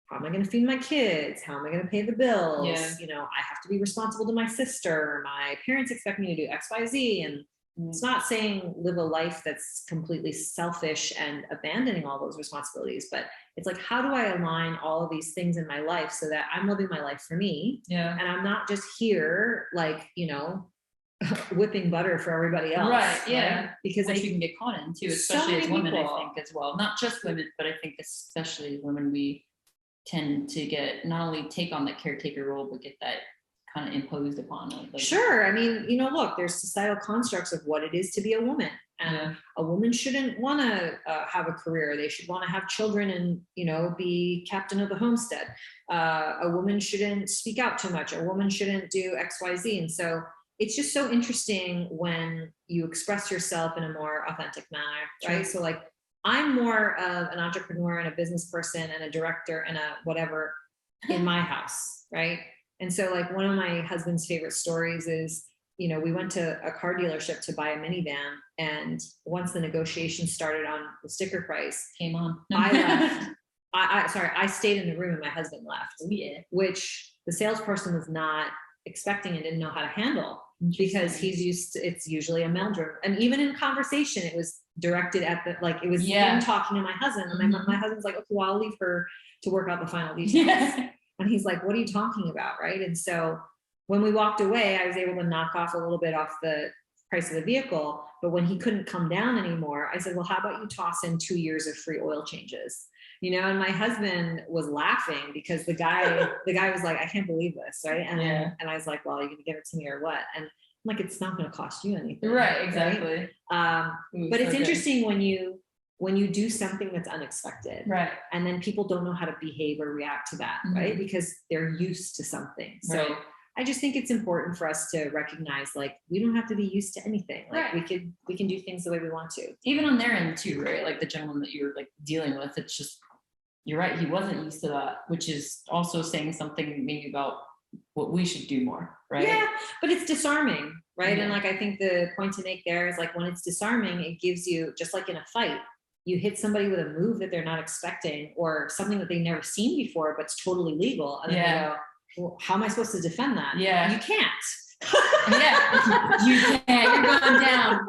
S2: how am I going to feed my kids? How am I going to pay the bills?
S1: Yeah.
S2: I have to be responsible to my sister. My parents expect me to do X, Y, Z. And it's not saying live a life that's completely selfish and abandoning all those responsibilities, but it's like, how do I align all of these things in my life so that I'm living my life for me?
S1: Yeah.
S2: And I'm not just here, like, whipping butter for everybody else.
S1: Right. Yeah.
S2: Right? Because
S1: you can get caught in too, especially as women, I think, as well. Not just women, but I think especially women, we tend to get not only take on that caretaker role, but get that kind of imposed upon us. Like,
S2: sure. I mean, look, there's societal constructs of what it is to be a woman. And a woman shouldn't want to have a career. They should want to have children and, be captain of the homestead. A woman shouldn't speak out too much. A woman shouldn't do X, Y, Z. And so it's just so interesting when you express yourself in a more authentic manner, right? Sure. So like, I'm more of an entrepreneur and a business person and a director and a whatever in my house, right? And so like one of my husband's favorite stories is, we went to a car dealership to buy a minivan, and once the negotiation started on the sticker price,
S1: came on.
S2: I left. I stayed in the room and my husband left.
S1: Yeah.
S2: Which the salesperson was not expecting and didn't know how to handle, because he's used to, it's usually a meldrum. And even in conversation, it was directed at it was him talking to my husband. And my husband's like, okay, well, I'll leave her to work out the final details. Yeah. And he's like, what are you talking about? Right. And so when we walked away, I was able to knock off a little bit off the price of the vehicle. But when he couldn't come down anymore, I said, well, how about you toss in 2 years of free oil changes? And my husband was laughing because the guy was like, I can't believe this. Right. And and I was like, well, are you going to give it to me or what? And I'm like, it's not going to cost you anything.
S1: Right. Exactly.
S2: Right? But it's interesting when you do something that's unexpected. Right. And then people don't know how to behave or react to that. Mm-hmm. Right. Because they're used to something. So right. I just think it's important for us to recognize, like, we don't have to be used to anything. Like right. we can do things the way we want to.
S1: Even on their end too, right? Like the gentleman that you're like dealing with, it's just, you're right. He wasn't used to that, which is also saying something maybe about what we should do more. Right.
S2: Yeah. But it's disarming. Right. Yeah. And like, I think the point to make there is like, when it's disarming, it gives you, just like in a fight, you hit somebody with a move that they're not expecting or something that they've never seen before, but it's totally legal. And then they go, well, how am I supposed to defend that?
S1: Yeah.
S2: You can't.
S1: Yeah. You can't. You're going down.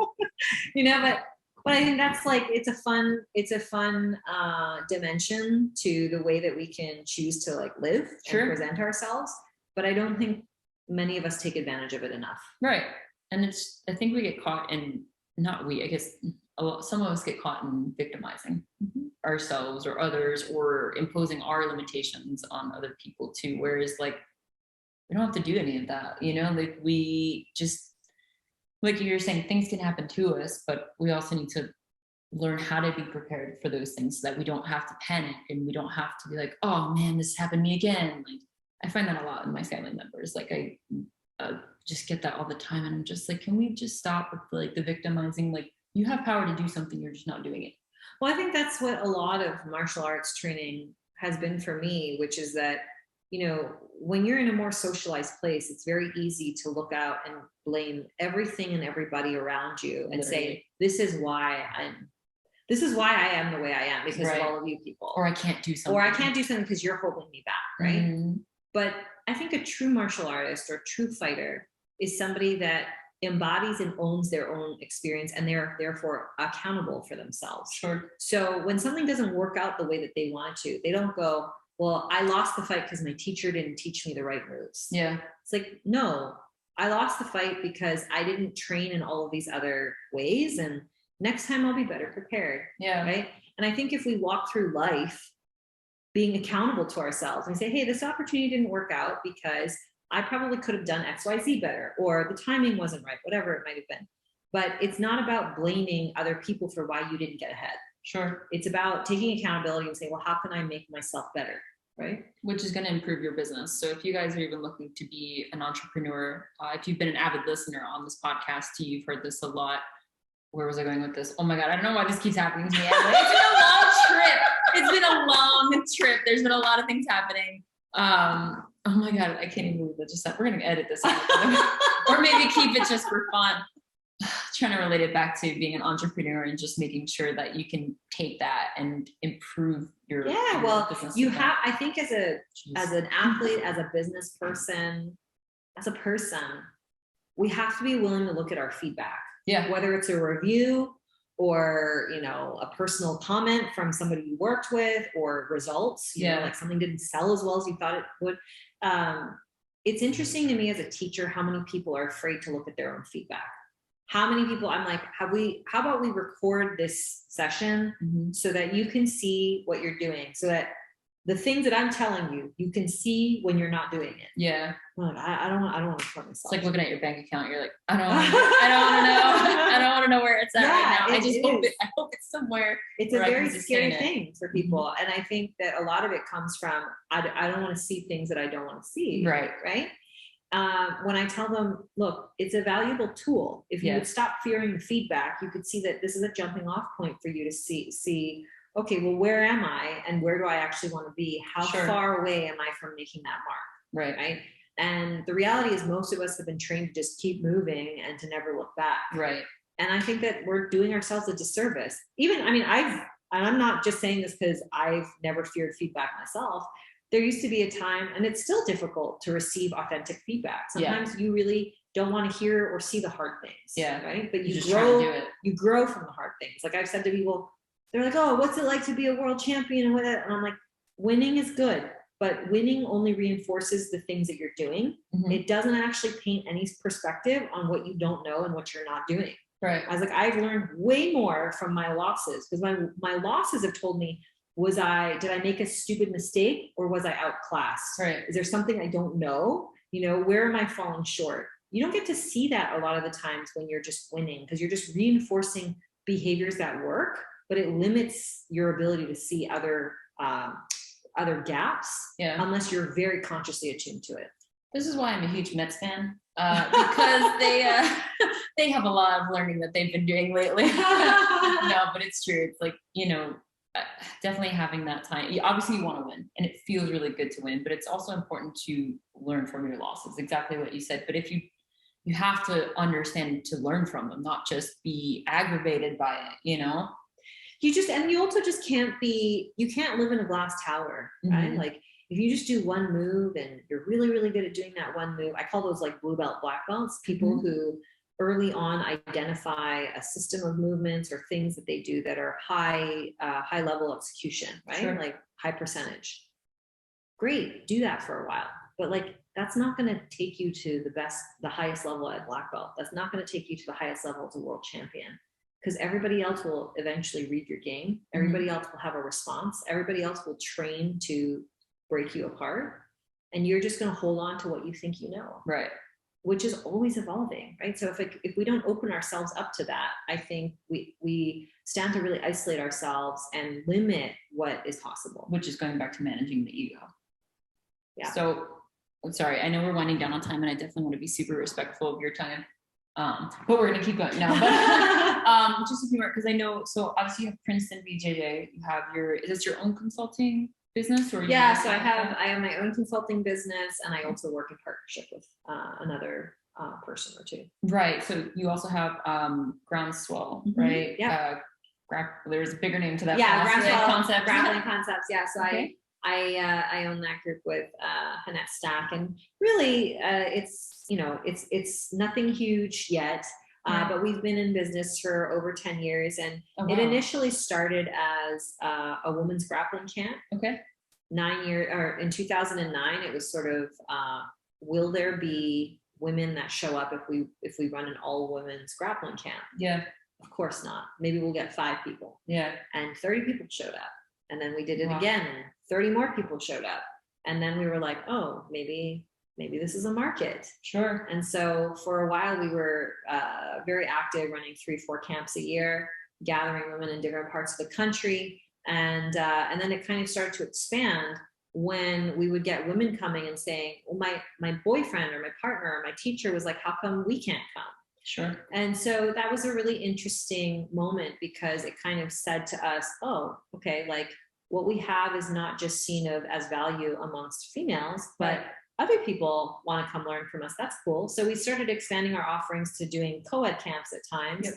S2: But I think that's like, it's a fun dimension to the way that we can choose to like live and present ourselves. But I don't think many of us take advantage of it enough.
S1: Right. And I think we get caught in, not we, I guess some of us get caught in victimizing ourselves or others, or imposing our limitations on other people too. Whereas like, we don't have to do any of that, like we just, like you're saying, things can happen to us, but we also need to learn how to be prepared for those things so that we don't have to panic and we don't have to be like, oh man, this happened to me again. Like I find that a lot in my family members. Like I just get that all the time. And I'm just like, can we just stop with like the victimizing? Like you have power to do something, you're just not doing it.
S2: Well, I think that's what a lot of martial arts training has been for me, which is that, when you're in a more socialized place, it's very easy to look out and blame everything and everybody around you and say, this is why I am the way I am because of all of you people.
S1: Or I can't do something.
S2: Because you're holding me back, right? Mm-hmm. But I think a true martial artist or true fighter is somebody that embodies and owns their own experience, and they're therefore accountable for themselves.
S1: Sure.
S2: So when something doesn't work out the way that they want to, they don't go, well, I lost the fight because my teacher didn't teach me the right moves.
S1: Yeah.
S2: It's like, no, I lost the fight because I didn't train in all of these other ways. And next time I'll be better prepared.
S1: Yeah.
S2: Right. And I think if we walk through life being accountable to ourselves and say, hey, this opportunity didn't work out because I probably could have done XYZ better, or the timing wasn't right, whatever it might have been. But it's not about blaming other people for why you didn't get ahead.
S1: Sure.
S2: It's about taking accountability and saying, well, how can I make myself better? Right.
S1: Which is going to improve your business. So if you guys are even looking to be an entrepreneur, if you've been an avid listener on this podcast, you've heard this a lot. Where was I going with this? Oh my God, I don't know why this keeps happening to me. It's been a long trip. It's been a long trip. There's been a lot of things happening. Oh my God, I can't even believe that just said. We're going to edit this out. Or maybe keep it just for fun. Trying to relate it back to being an entrepreneur and just making sure that you can take that and improve your business.
S2: You have, I think as an athlete, as a business person, as a person, we have to be willing to look at our feedback.
S1: Yeah.
S2: Whether it's a review or, a personal comment from somebody you worked with, or results, you know, like something didn't sell as well as you thought it would. It's interesting to me as a teacher, how many people are afraid to look at their own feedback. How many people, I'm like, how about we record this session so that you can see what you're doing, so that the things that I'm telling you, you can see when you're not doing it.
S1: Yeah.
S2: Like, I don't want to put myself.
S1: It's like looking at your bank account. You're like, I don't want to know. I don't want to know where it's at right now. I hope it's somewhere.
S2: It's a very scary thing for people. And I think that a lot of it comes from, I don't want to see things that I don't want to see.
S1: Right.
S2: Right. When I tell them, look, it's a valuable tool. If you would stop fearing the feedback, you could see that this is a jumping off point for you to see, okay, well, where am I and where do I actually want to be? How far away am I from making that mark? Right. And the reality is most of us have been trained to just keep moving and to never look back.
S1: Right.
S2: And I think that we're doing ourselves a disservice. I'm not just saying this because I've never feared feedback myself. There used to be a time, and it's still difficult to receive authentic feedback. Sometimes you really don't want to hear or see the hard things. Yeah. Right. But you grow from the hard things. Like I've said to people, they're like, oh, what's it like to be a world champion? And I'm like, winning is good, but winning only reinforces the things that you're doing. It doesn't actually paint any perspective on what you don't know and what you're not doing.
S1: Right.
S2: I was like, I've learned way more from my losses, because my losses have told me, did I make a stupid mistake, or was I outclassed?
S1: Right.
S2: Is there something I don't know? Where am I falling short? You don't get to see that a lot of the times when you're just winning, because you're just reinforcing behaviors that work, but it limits your ability to see other gaps unless you're very consciously attuned to it.
S1: This is why I'm a huge Mets fan, because they have a lot of learning that they've been doing lately. No, but it's true. It's like, definitely having that time. Obviously you want to win, and it feels really good to win, but it's also important to learn from your losses. Exactly what you said. But if you have to understand to learn from them, not just be aggravated by it,
S2: you also just can't live in a glass tower, right? Like if you just do one move and you're really, really good at doing that one move, I call those like blue belt, black belts, people who early on identify a system of movements or things that they do that are high level execution, right? Like high percentage. Great, do that for a while. But like, that's not going to take you to the highest level at black belt. That's not going to take you to the highest level as a world champion. Because everybody else will eventually read your game. Everybody else will have a response. Everybody else will train to break you apart. And you're just going to hold on to what you think you know.
S1: Right.
S2: Which is always evolving, right? So if we don't open ourselves up to that, I think we stand to really isolate ourselves and limit what is possible.
S1: Which is going back to managing the ego.
S2: Yeah.
S1: So I'm sorry, I know we're winding down on time, and I definitely want to be super respectful of your time. But we're going to keep going now. But just a few more, because I know, so obviously you have Princeton BJJ, you have is this your own consulting business? Or so
S2: I have my own consulting business, and I also work in partnership with another person or two.
S1: Right. So you also have Groundswell, right?
S2: Yeah.
S1: There's a bigger name to that.
S2: Yeah, Groundswell
S1: Grappling
S2: Concepts. Yeah. So okay. I own that group with Annette Stack, and really, it's nothing huge yet. But we've been in business for over 10 years, and it initially started as a women's grappling camp.
S1: Okay.
S2: 9 years, or in 2009, it was sort of, will there be women that show up if we run an all women's grappling camp?
S1: Yeah.
S2: Of course not. Maybe we'll get 5 people.
S1: Yeah.
S2: And 30 people showed up. And then we did it again, and 30 more people showed up. And then we were like, oh, maybe this is a market.
S1: Sure.
S2: And so for a while we were very active, running 3-4 camps a year, gathering women in different parts of the country. And then it kind of started to expand when we would get women coming and saying, well, my boyfriend or my partner or my teacher was like, how come we can't come?
S1: Sure.
S2: And so that was a really interesting moment, because it kind of said to us, oh, okay, like what we have is not just seen as value amongst females, but other people want to come learn from us. That's cool. So we started expanding our offerings to doing co-ed camps at times. Yep.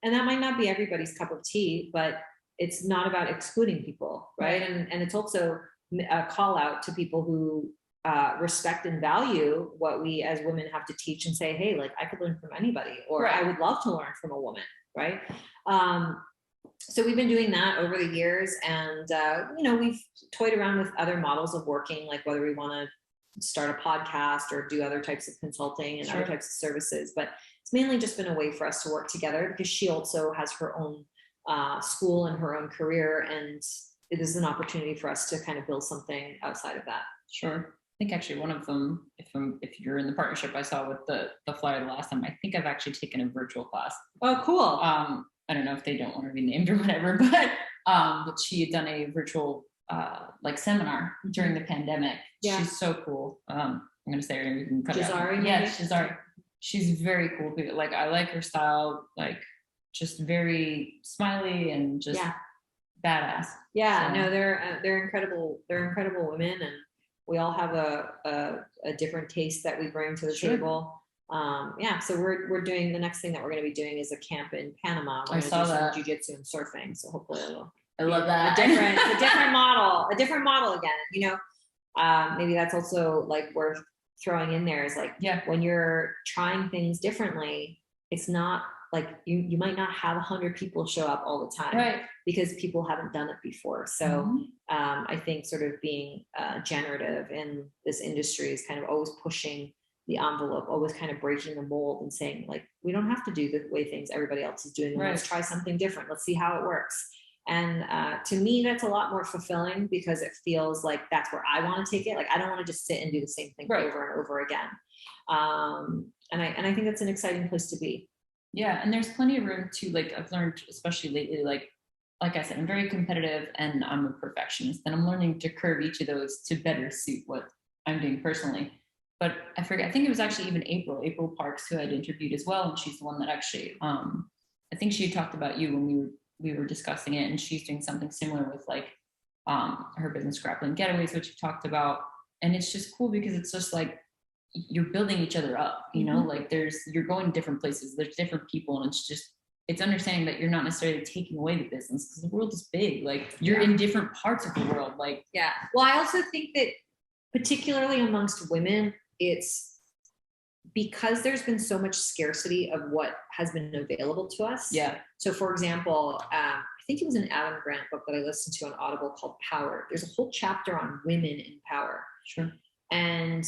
S2: And that might not be everybody's cup of tea, but it's not about excluding people, right? And it's also a call out to people who respect and value what we as women have to teach, and say, hey, like I could learn from anybody, or I would love to learn from a woman, right? So we've been doing that over the years, and we've toyed around with other models of working, like whether we want to start a podcast or do other types of consulting and other types of services. But it's mainly just been a way for us to work together, because she also has her own school and her own career, and it is an opportunity for us to kind of build something outside of that.
S1: Sure. I think actually one of them, if you're in the partnership I saw with the flyer the last time, I think I've actually taken a virtual class.
S2: Oh, cool.
S1: I don't know if they don't want to be named or whatever, but she had done a virtual seminar during the pandemic. Yeah. She's so cool. I'm going to say her name. You can cut it out. Yeah, Shazari. She's very cool. Like, I like her style, like just very smiley and just badass. Yeah,
S2: so. No, they're incredible. They're incredible women, and we all have a different taste that we bring to the table. So we're doing, the next thing that we're going to be doing is a camp in Panama. We're going to do some jiu-jitsu and surfing. So hopefully
S1: I love that.
S2: A different model again, maybe that's also like worth throwing in there, is like, when you're trying things differently, it's not like you might not have 100 people show up all the time, right? Because people haven't done it before. So I think sort of being generative in this industry is kind of always pushing the envelope, always kind of breaking the mold and saying, like, we don't have to do the way things everybody else is doing. Right. Let's try something different. Let's see how it works. And to me, that's a lot more fulfilling, because it feels like that's where I want to take it. Like, I don't want to just sit and do the same thing over and over again. And I think that's an exciting place to be.
S1: Yeah. And there's plenty of room to, like, I've learned, especially lately, like I said, I'm very competitive and I'm a perfectionist, and I'm learning to curve each of those to better suit what I'm doing personally. But I forget, I think it was actually even April Parks, who I'd interviewed as well. And she's the one that actually, I think she talked about you when we were discussing it, and she's doing something similar with like her business Grappling Getaways, which you talked about. And it's just cool, because it's just like, you're building each other up, like you're going different places, there's different people, and it's understanding that you're not necessarily taking away the business, because the world is big. Like, you're in different parts of the world. Like,
S2: well, I also think that particularly amongst women, it's because there's been so much scarcity of what has been available to us. Yeah. So for example, I think it was an Adam Grant book that I listened to on Audible called Power. There's a whole chapter on women in power.
S1: Sure.
S2: And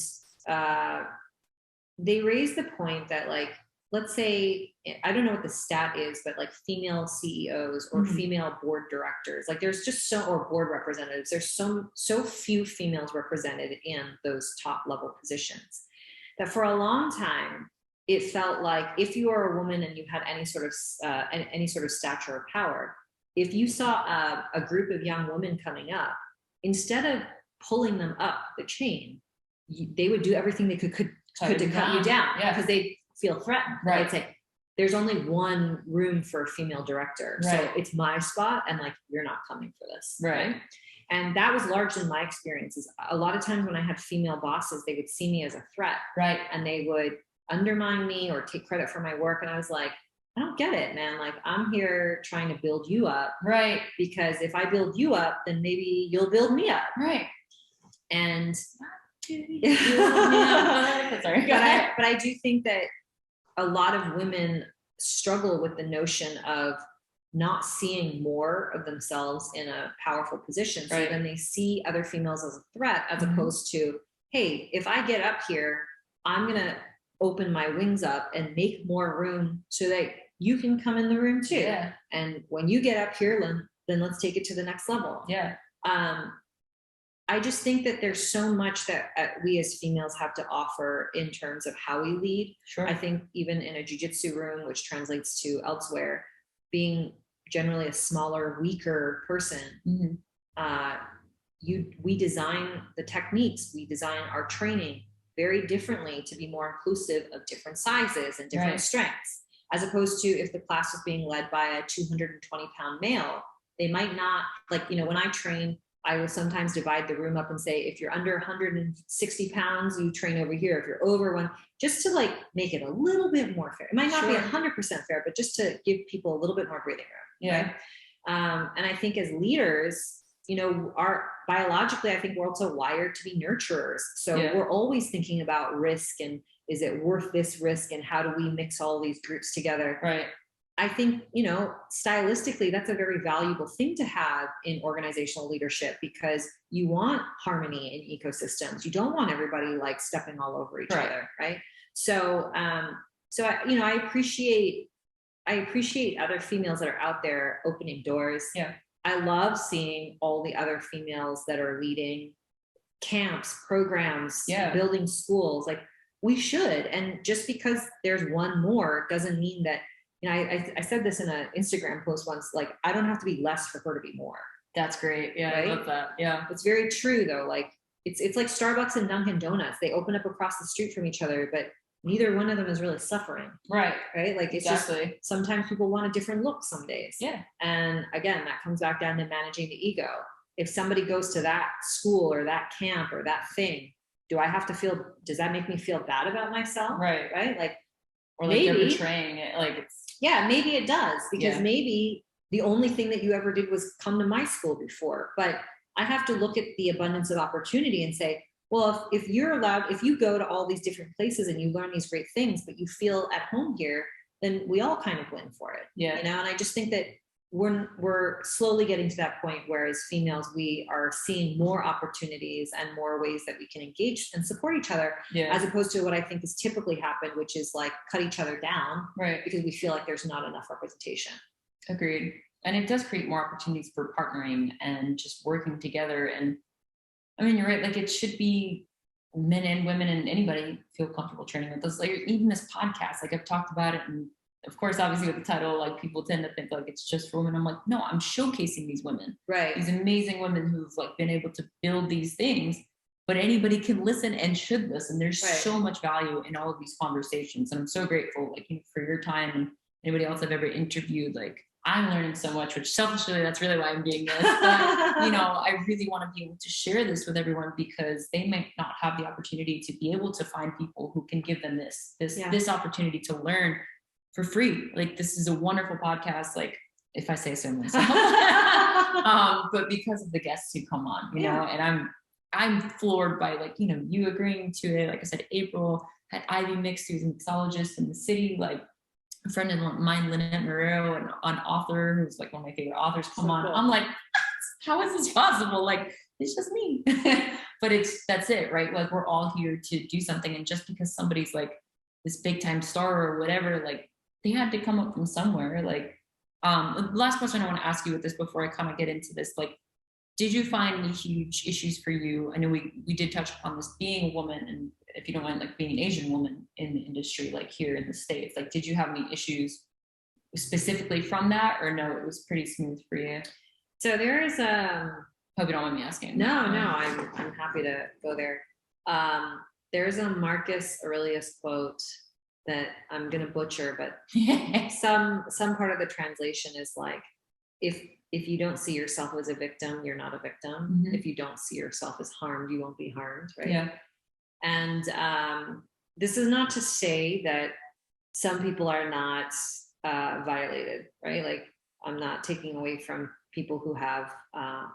S2: they raised the point that, like, let's say, I don't know what the stat is, but like female CEOs or female board directors, like there's just or board representatives, there's so few females represented in those top level positions, that for a long time, it felt like if you are a woman and you had any sort of stature or power, if you saw a group of young women coming up, instead of pulling them up the chain, they would do everything they could to cut you down, because they feel threatened. Right. They'd say, there's only one room for a female director. Right. So it's my spot, and like, you're not coming for this.
S1: Right.
S2: And that was largely my experiences. A lot of times when I had female bosses, they would see me as a threat. Right. And they would undermine me or take credit for my work. And I was like, I don't get it, man. Like, I'm here trying to build you up.
S1: Right.
S2: Because if I build you up, then maybe you'll build me up.
S1: Right.
S2: And
S1: Sorry.
S2: But I do think that a lot of women struggle with the notion of not seeing more of themselves in a powerful position. So then they see other females as a threat, as opposed to, hey, if I get up here, I'm going to open my wings up and make more room so that you can come in the room too.
S1: Yeah.
S2: And when you get up here, then let's take it to the next level.
S1: Yeah.
S2: I just think that there's so much that we as females have to offer in terms of how we lead.
S1: Sure.
S2: I think even in a jiu-jitsu room, which translates to elsewhere, being generally a smaller, weaker person, we design the techniques, we design our training very differently to be more inclusive of different sizes and different strengths, as opposed to if the class was being led by a 220-pound male, they might not, like, when I train, I will sometimes divide the room up and say, if you're under 160 pounds, you train over here. If you're over one, just to like make it a little bit more fair. It might not be 100% fair, but just to give people a little bit more breathing room.
S1: Yeah.
S2: Right? And I think as leaders, biologically, I think we're also wired to be nurturers. So we're always thinking about risk and is it worth this risk and how do we mix all these groups together?
S1: Right.
S2: I think, stylistically, that's a very valuable thing to have in organizational leadership because you want harmony in ecosystems. You don't want everybody like stepping all over each other. Right. So, I appreciate other females that are out there opening doors.
S1: Yeah.
S2: I love seeing all the other females that are leading camps, programs, building schools. Like, we should. And just because there's one more doesn't mean that, I said this in an Instagram post once, like, I don't have to be less for her to be more.
S1: That's great. Yeah. Right? I love that. Yeah.
S2: It's very true though. Like, it's like Starbucks and Dunkin' Donuts. They open up across the street from each other, but neither one of them is really suffering. Right. Like, it's just, sometimes people want a different look some days. Yeah. And again, that comes back down to managing the ego. If somebody goes to that school or that camp or that thing, does that make me feel bad about myself? Right. Like, or like
S1: maybe, they're betraying it. Like, it's,
S2: maybe it does, because maybe the only thing that you ever did was come to my school before. But I have to look at the abundance of opportunity and say, well, if you go to all these different places and you learn these great things, but you feel at home here, then we all kind of win for it. Yeah. And I just think that we're slowly getting to that point where as females, we are seeing more opportunities and more ways that we can engage and support each other, as opposed to what I think has typically happened, which is like cut each other down, right? Because we feel like there's not enough representation.
S1: Agreed. And it does create more opportunities for partnering and just working together. And I mean, you're right. Like, it should be men and women and anybody feel comfortable training with us. Like, even this podcast, like, I've talked about it, and of course, obviously with the title, like, people tend to think like it's just for women. I'm like, no, I'm showcasing these women, right? These amazing women who've like been able to build these things, but anybody can listen and should listen. There's so much value in all of these conversations. And I'm so grateful, like, for your time and anybody else I've ever interviewed. Like, I'm learning so much, which selfishly, that's really why I'm doing this. But, I really want to be able to share this with everyone because they might not have the opportunity to be able to find people who can give them this opportunity to learn for free. Like, this is a wonderful podcast, like, if I say so myself, but because of the guests who come on, and I'm floored by, like, you agreeing to it. Like I said, April at Ivy Mixed, who's a mixologist in the city, like a friend of mine, Lynette Marrero, an author who's like one of my favorite authors, come on. Cool. I'm like, how is this possible? Like, it's just me. But that's it, right? Like, we're all here to do something. And just because somebody's like this big time star or whatever, like, they had to come up from somewhere. Like, the last question I want to ask you with this before I kind of get into this, like, did you find any huge issues for you? I know we did touch upon this, being a woman, and if you don't mind, like, being an Asian woman in the industry, like here in the States, like, did you have any issues specifically from that, or no, it was pretty smooth for you?
S2: So there's
S1: hope you don't mind me asking.
S2: No, I'm happy to go there. There's a Marcus Aurelius quote that I'm gonna butcher, but some part of the translation is like, if you don't see yourself as a victim, you're not a victim. Mm-hmm. If you don't see yourself as harmed, you won't be harmed, right? Yeah. And this is not to say that some people are not violated, right? Like I'm not taking away from people who have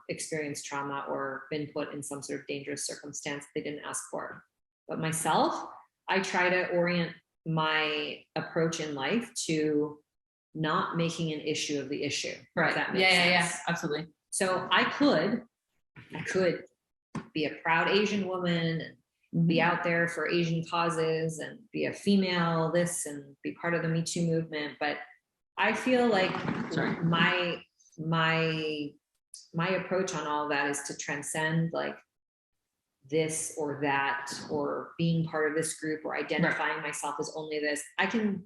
S2: experienced trauma or been put in some sort of dangerous circumstance they didn't ask for. But myself, I try to orient my approach in life to not making an issue of the issue.
S1: Right.
S2: If that makes sense.
S1: Yeah, absolutely.
S2: So I could be a proud Asian woman and be out there for Asian causes and be a female this and be part of the Me Too movement. But I feel like my approach on all of that is to transcend like this or that, or being part of this group, or identifying myself as only this. I can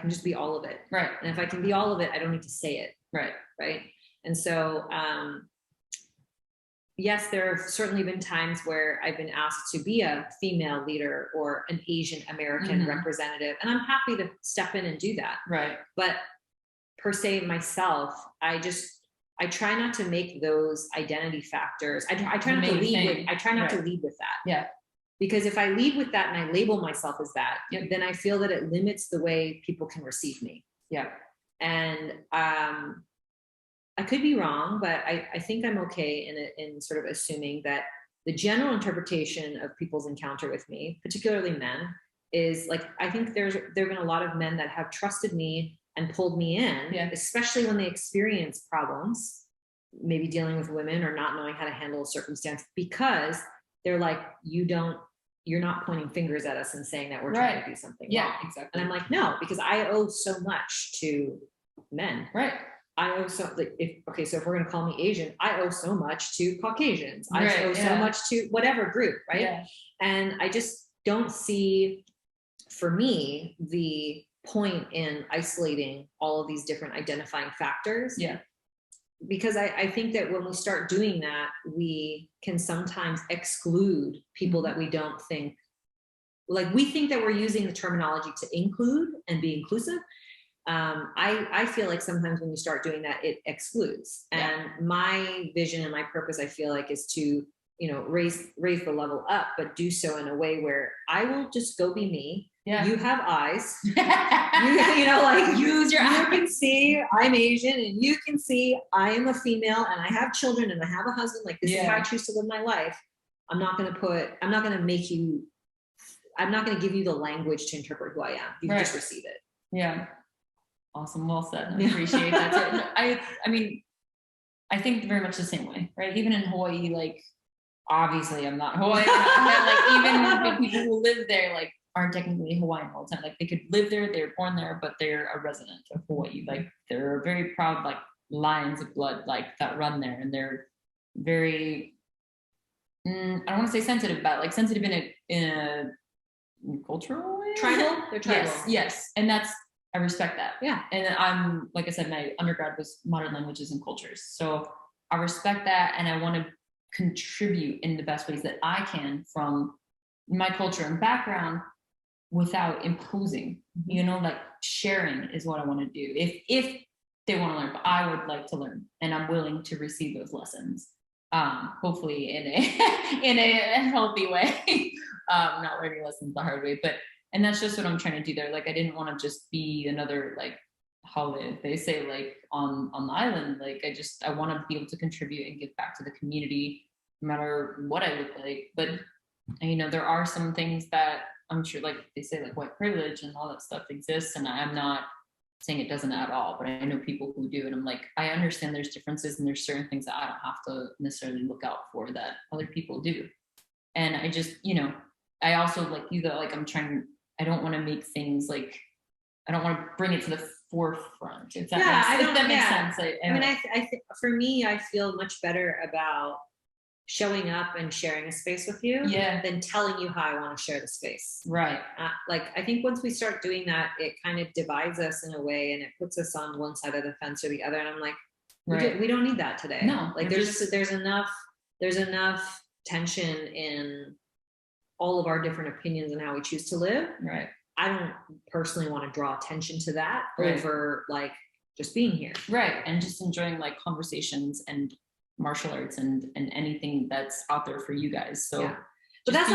S2: just be all of it.
S1: Right.
S2: And if I can be all of it, I don't need to say it.
S1: Right.
S2: Right. And so, yes, there have certainly been times where I've been asked to be a female leader or an Asian American representative, and I'm happy to step in and do that.
S1: Right.
S2: But per se myself, I try not to make those identity factors. I try not to lead with that. Yeah. Because if I lead with that and I label myself as that, then I feel that it limits the way people can receive me. Yeah. And I could be wrong, but I think I'm okay in sort of assuming that the general interpretation of people's encounter with me, particularly men, is like, I think there have been a lot of men that have trusted me and pulled me in, especially when they experience problems, maybe dealing with women or not knowing how to handle a circumstance, because they're like, you're not pointing fingers at us and saying that we're trying to do something wrong. Exactly. And I'm like, no, because I owe so much to men. Right. I owe so if we're gonna call me Asian, I owe so much to Caucasians. I owe so much to whatever group, right? Yeah. And I just don't see, for me, the point in isolating all of these different identifying factors. Yeah. Because I think that when we start doing that, we can sometimes exclude people that we don't think, like we think that we're using the terminology to include and be inclusive. I feel like sometimes when you start doing that, it excludes. And my vision and my purpose, I feel like, is to, raise the level up, but do so in a way where I will just go be me. Yeah. You have eyes. Use your eyes. You can see I'm Asian, and you can see I am a female, and I have children, and I have a husband. Like, this is how I choose to live my life. I'm not going to give you the language to interpret who I am. You can just receive it. Yeah. Awesome. Well said. I appreciate that. I mean, I think very much the same way, right? Even in Hawaii, like, obviously I'm not Hawaiian. Like, even the people who live there, like, aren't technically Hawaiian all the time. Like, they could live there, they're born there, but they're a resident of Hawaii. Like, they're very proud, like, lines of blood, like, that run there. And they're very, I don't want to say sensitive, but like sensitive in a cultural way. Tribal? They're tribal. Yes. And I respect that. Yeah. And I'm, like I said, my undergrad was modern languages and cultures. So I respect that. And I want to contribute in the best ways that I can from my culture and background without imposing, like sharing is what I want to do. If they want to learn, but I would like to learn, and I'm willing to receive those lessons. Hopefully in a healthy way, not learning lessons the hard way, and that's just what I'm trying to do there. Like, I didn't want to just be another, like, holiday, they say, like, on the island. Like, I want to be able to contribute and give back to the community, no matter what I look like. But, there are some things that I'm sure, like they say, like, white privilege and all that stuff exists. And I'm not saying it doesn't at all, but I know people who do. And I'm like, I understand there's differences, and there's certain things that I don't have to necessarily look out for that other people do. And I just, I also, like you, that, like, I don't want to make things, like, I don't want to bring it to the forefront. If that makes sense. I think for me, I feel much better about showing up and sharing a space with you than telling you how I want to share the space. Right. I think once we start doing that, it kind of divides us in a way, and it puts us on one side of the fence or the other. And I'm like, we don't need that today. No, like, there's enough tension in all of our different opinions and how we choose to live. Right. I don't personally want to draw attention to that over, like, just being here. Right. And just enjoying, like, conversations and martial arts and anything that's out there for you guys. So, but that's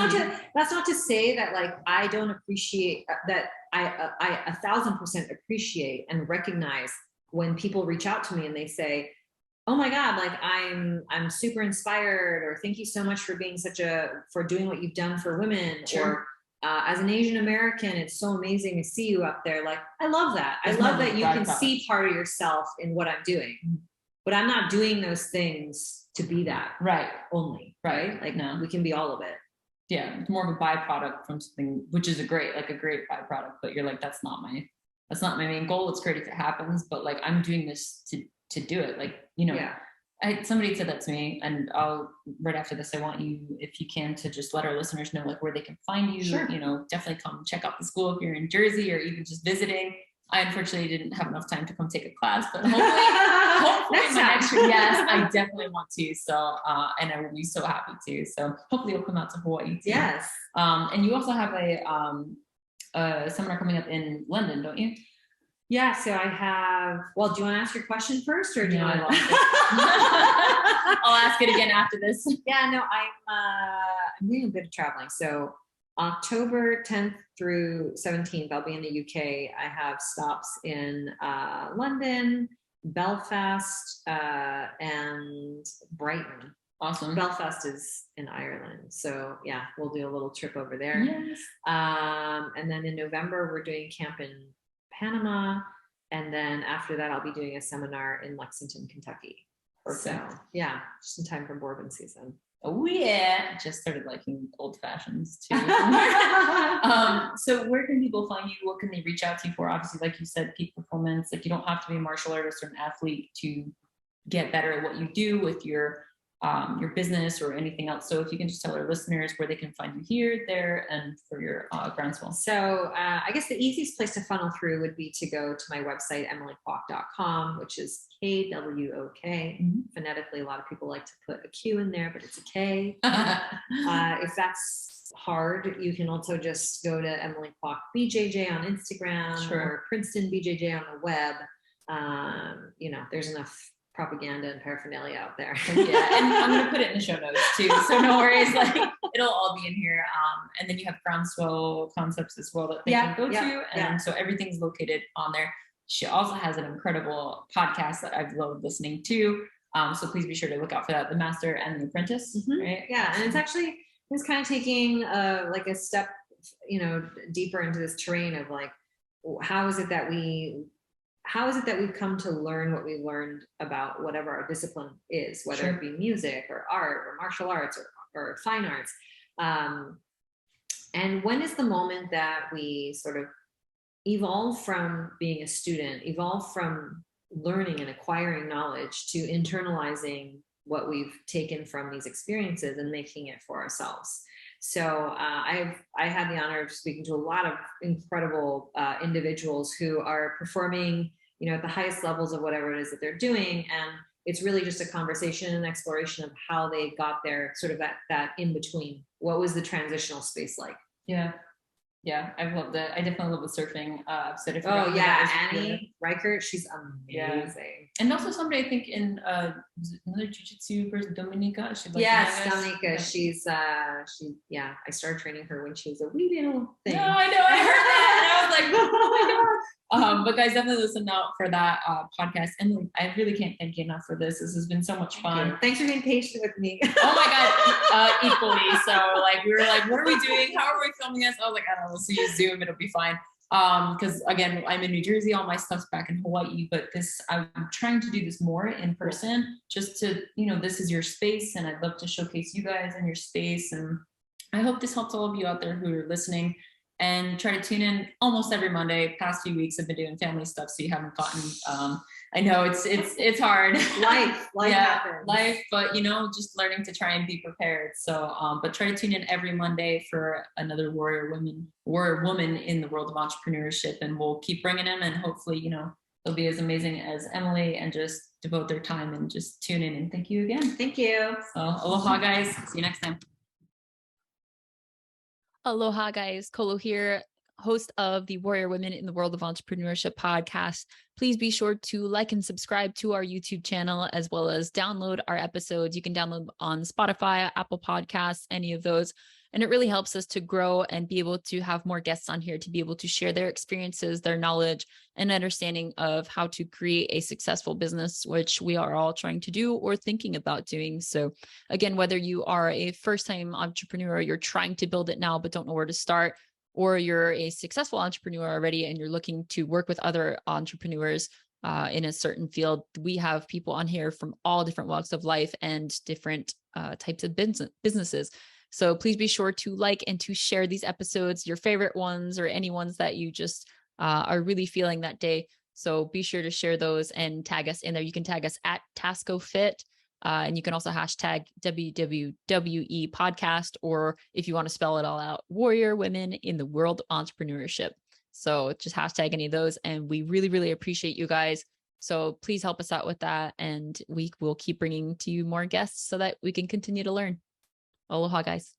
S2: not to say that, like, I don't appreciate that I 1,000% appreciate and recognize when people reach out to me and they say, oh my God, like I'm super inspired, or thank you so much for being for doing what you've done for women. Sure. Or as an Asian American, it's so amazing to see you up there. Like, I love that. I love that you can see part of yourself in what I'm doing, but I'm not doing those things to be that.
S1: Right.
S2: Only. Right. Like, no, we can be all of it.
S1: Yeah. It's more of a byproduct from something, which is a great byproduct, but you're like, that's not my main goal. It's great if it happens, but like, I'm doing this to do it. Like, yeah. Somebody said that to me, and right after this, I want you, if you can, to just let our listeners know like where they can find you. Sure. Definitely come check out the school if you're in Jersey, or even just visiting. I unfortunately didn't have enough time to come take a class, but hopefully next year, yes, I definitely want to. So, and I will be so happy to. So hopefully you'll come out to Hawaii too.
S2: Yes.
S1: And you also have a seminar coming up in London, don't you?
S2: Yeah, so I have, well, do you want to ask your question first, or do you want to?
S1: I'll ask it again after this.
S2: Yeah, no, I'm doing a bit of traveling. So October 10th through 17th, I'll be in the UK. I have stops in London, Belfast, and Brighton.
S1: Awesome.
S2: Belfast is in Ireland. So yeah, we'll do a little trip over there.
S1: Yes.
S2: And then in November, we're doing camp in Panama, and then after that I'll be doing a seminar in Lexington, Kentucky. Perfect. So yeah, just in time for bourbon season.
S1: Oh yeah, just started liking old fashions too. So where can people find you? What can they reach out to you for? Obviously, like you said, peak performance. Like, you don't have to be a martial artist or an athlete to get better at what you do with your business or anything else. So if you can just tell our listeners where they can find you here, there, and for your Groundswell.
S2: So I guess the easiest place to funnel through would be to go to my website, emilykwok.com, which is KWOK. Mm-hmm. Phonetically, a lot of people like to put a Q in there, but it's a K. If that's hard, you can also just go to Emily Kwok BJJ on Instagram. Sure. Or Princeton BJJ on the web. There's enough propaganda and paraphernalia out there.
S1: Yeah, and I'm gonna put it in the show notes too, so no worries. Like, it'll all be in here. And then you have Groundswell Concepts as well that they can go to, and so everything's located on there. She also has an incredible podcast that I've loved listening to. So please be sure to look out for that. The Master and the Apprentice, right?
S2: Yeah, and it's kind of taking like a step, deeper into this terrain of like, how is it that we've come to learn what we learned about whatever our discipline is, whether it be music or art or martial arts or fine arts. And when is the moment that we sort of evolve from being a student, evolve from learning and acquiring knowledge to internalizing what we've taken from these experiences and making it for ourselves? So I had the honor of speaking to a lot of incredible individuals who are performing, at the highest levels of whatever it is that they're doing. And it's really just a conversation and exploration of how they got there, sort of that in between. What was the transitional space like?
S1: Yeah. Yeah, I've loved it. I definitely love the surfing episode.
S2: Annie Reichert, she's amazing.
S1: Yeah. And also somebody, I think, in another jiu-jitsu person, Dominica.
S2: Dominica. She's I started training her when she was a wee little thing.
S1: No, I know, I heard that, and I was like, oh my God. But guys, definitely listen out for that podcast. Emily, I really can't thank you enough for this. This has been so much fun.
S2: Thanks for being patient with me.
S1: Oh my God, equally. So like, we were like, what are we doing? How are we filming this? I was like, I don't know, we'll see you Zoom, it'll be fine. Because again, I'm in New Jersey, all my stuff's back in Hawaii, but I'm trying to do this more in person, just to, this is your space, and I'd love to showcase you guys in your space. And I hope this helps all of you out there who are listening, and try to tune in almost every Monday. Past few weeks I've been doing family stuff, so you haven't gotten, I know it's hard.
S2: Life happens.
S1: Life, but just learning to try and be prepared. So, but try to tune in every Monday for another warrior woman in the world of entrepreneurship, and we'll keep bringing them, and hopefully, they'll be as amazing as Emily and just devote their time and just tune in. And thank you again.
S2: Thank you.
S1: So, aloha guys. See you next time. Aloha guys, Kolo here, host of the Warrior Women in the World of Entrepreneurship podcast. Please be sure to like and subscribe to our YouTube channel, as well as download our episodes. You can download on Spotify, Apple Podcasts, any of those, And it really helps us to grow and be able to have more guests on here to be able to share their experiences, their knowledge, and understanding of how to create a successful business, which we are all trying to do or thinking about doing. So again, whether you are a first-time entrepreneur, you're trying to build it now, but don't know where to start, or you're a successful entrepreneur already and you're looking to work with other entrepreneurs in a certain field, we have people on here from all different walks of life and different types of businesses. So please be sure to like and to share these episodes, your favorite ones or any ones that you just are really feeling that day. So be sure to share those and tag us in there. You can tag us at TascoFit. And you can also hashtag WWWE podcast, or if you want to spell it all out, Warrior Women in the World of Entrepreneurship. So just hashtag any of those. And we really, really appreciate you guys. So please help us out with that. And we will keep bringing to you more guests so that we can continue to learn. Aloha, guys.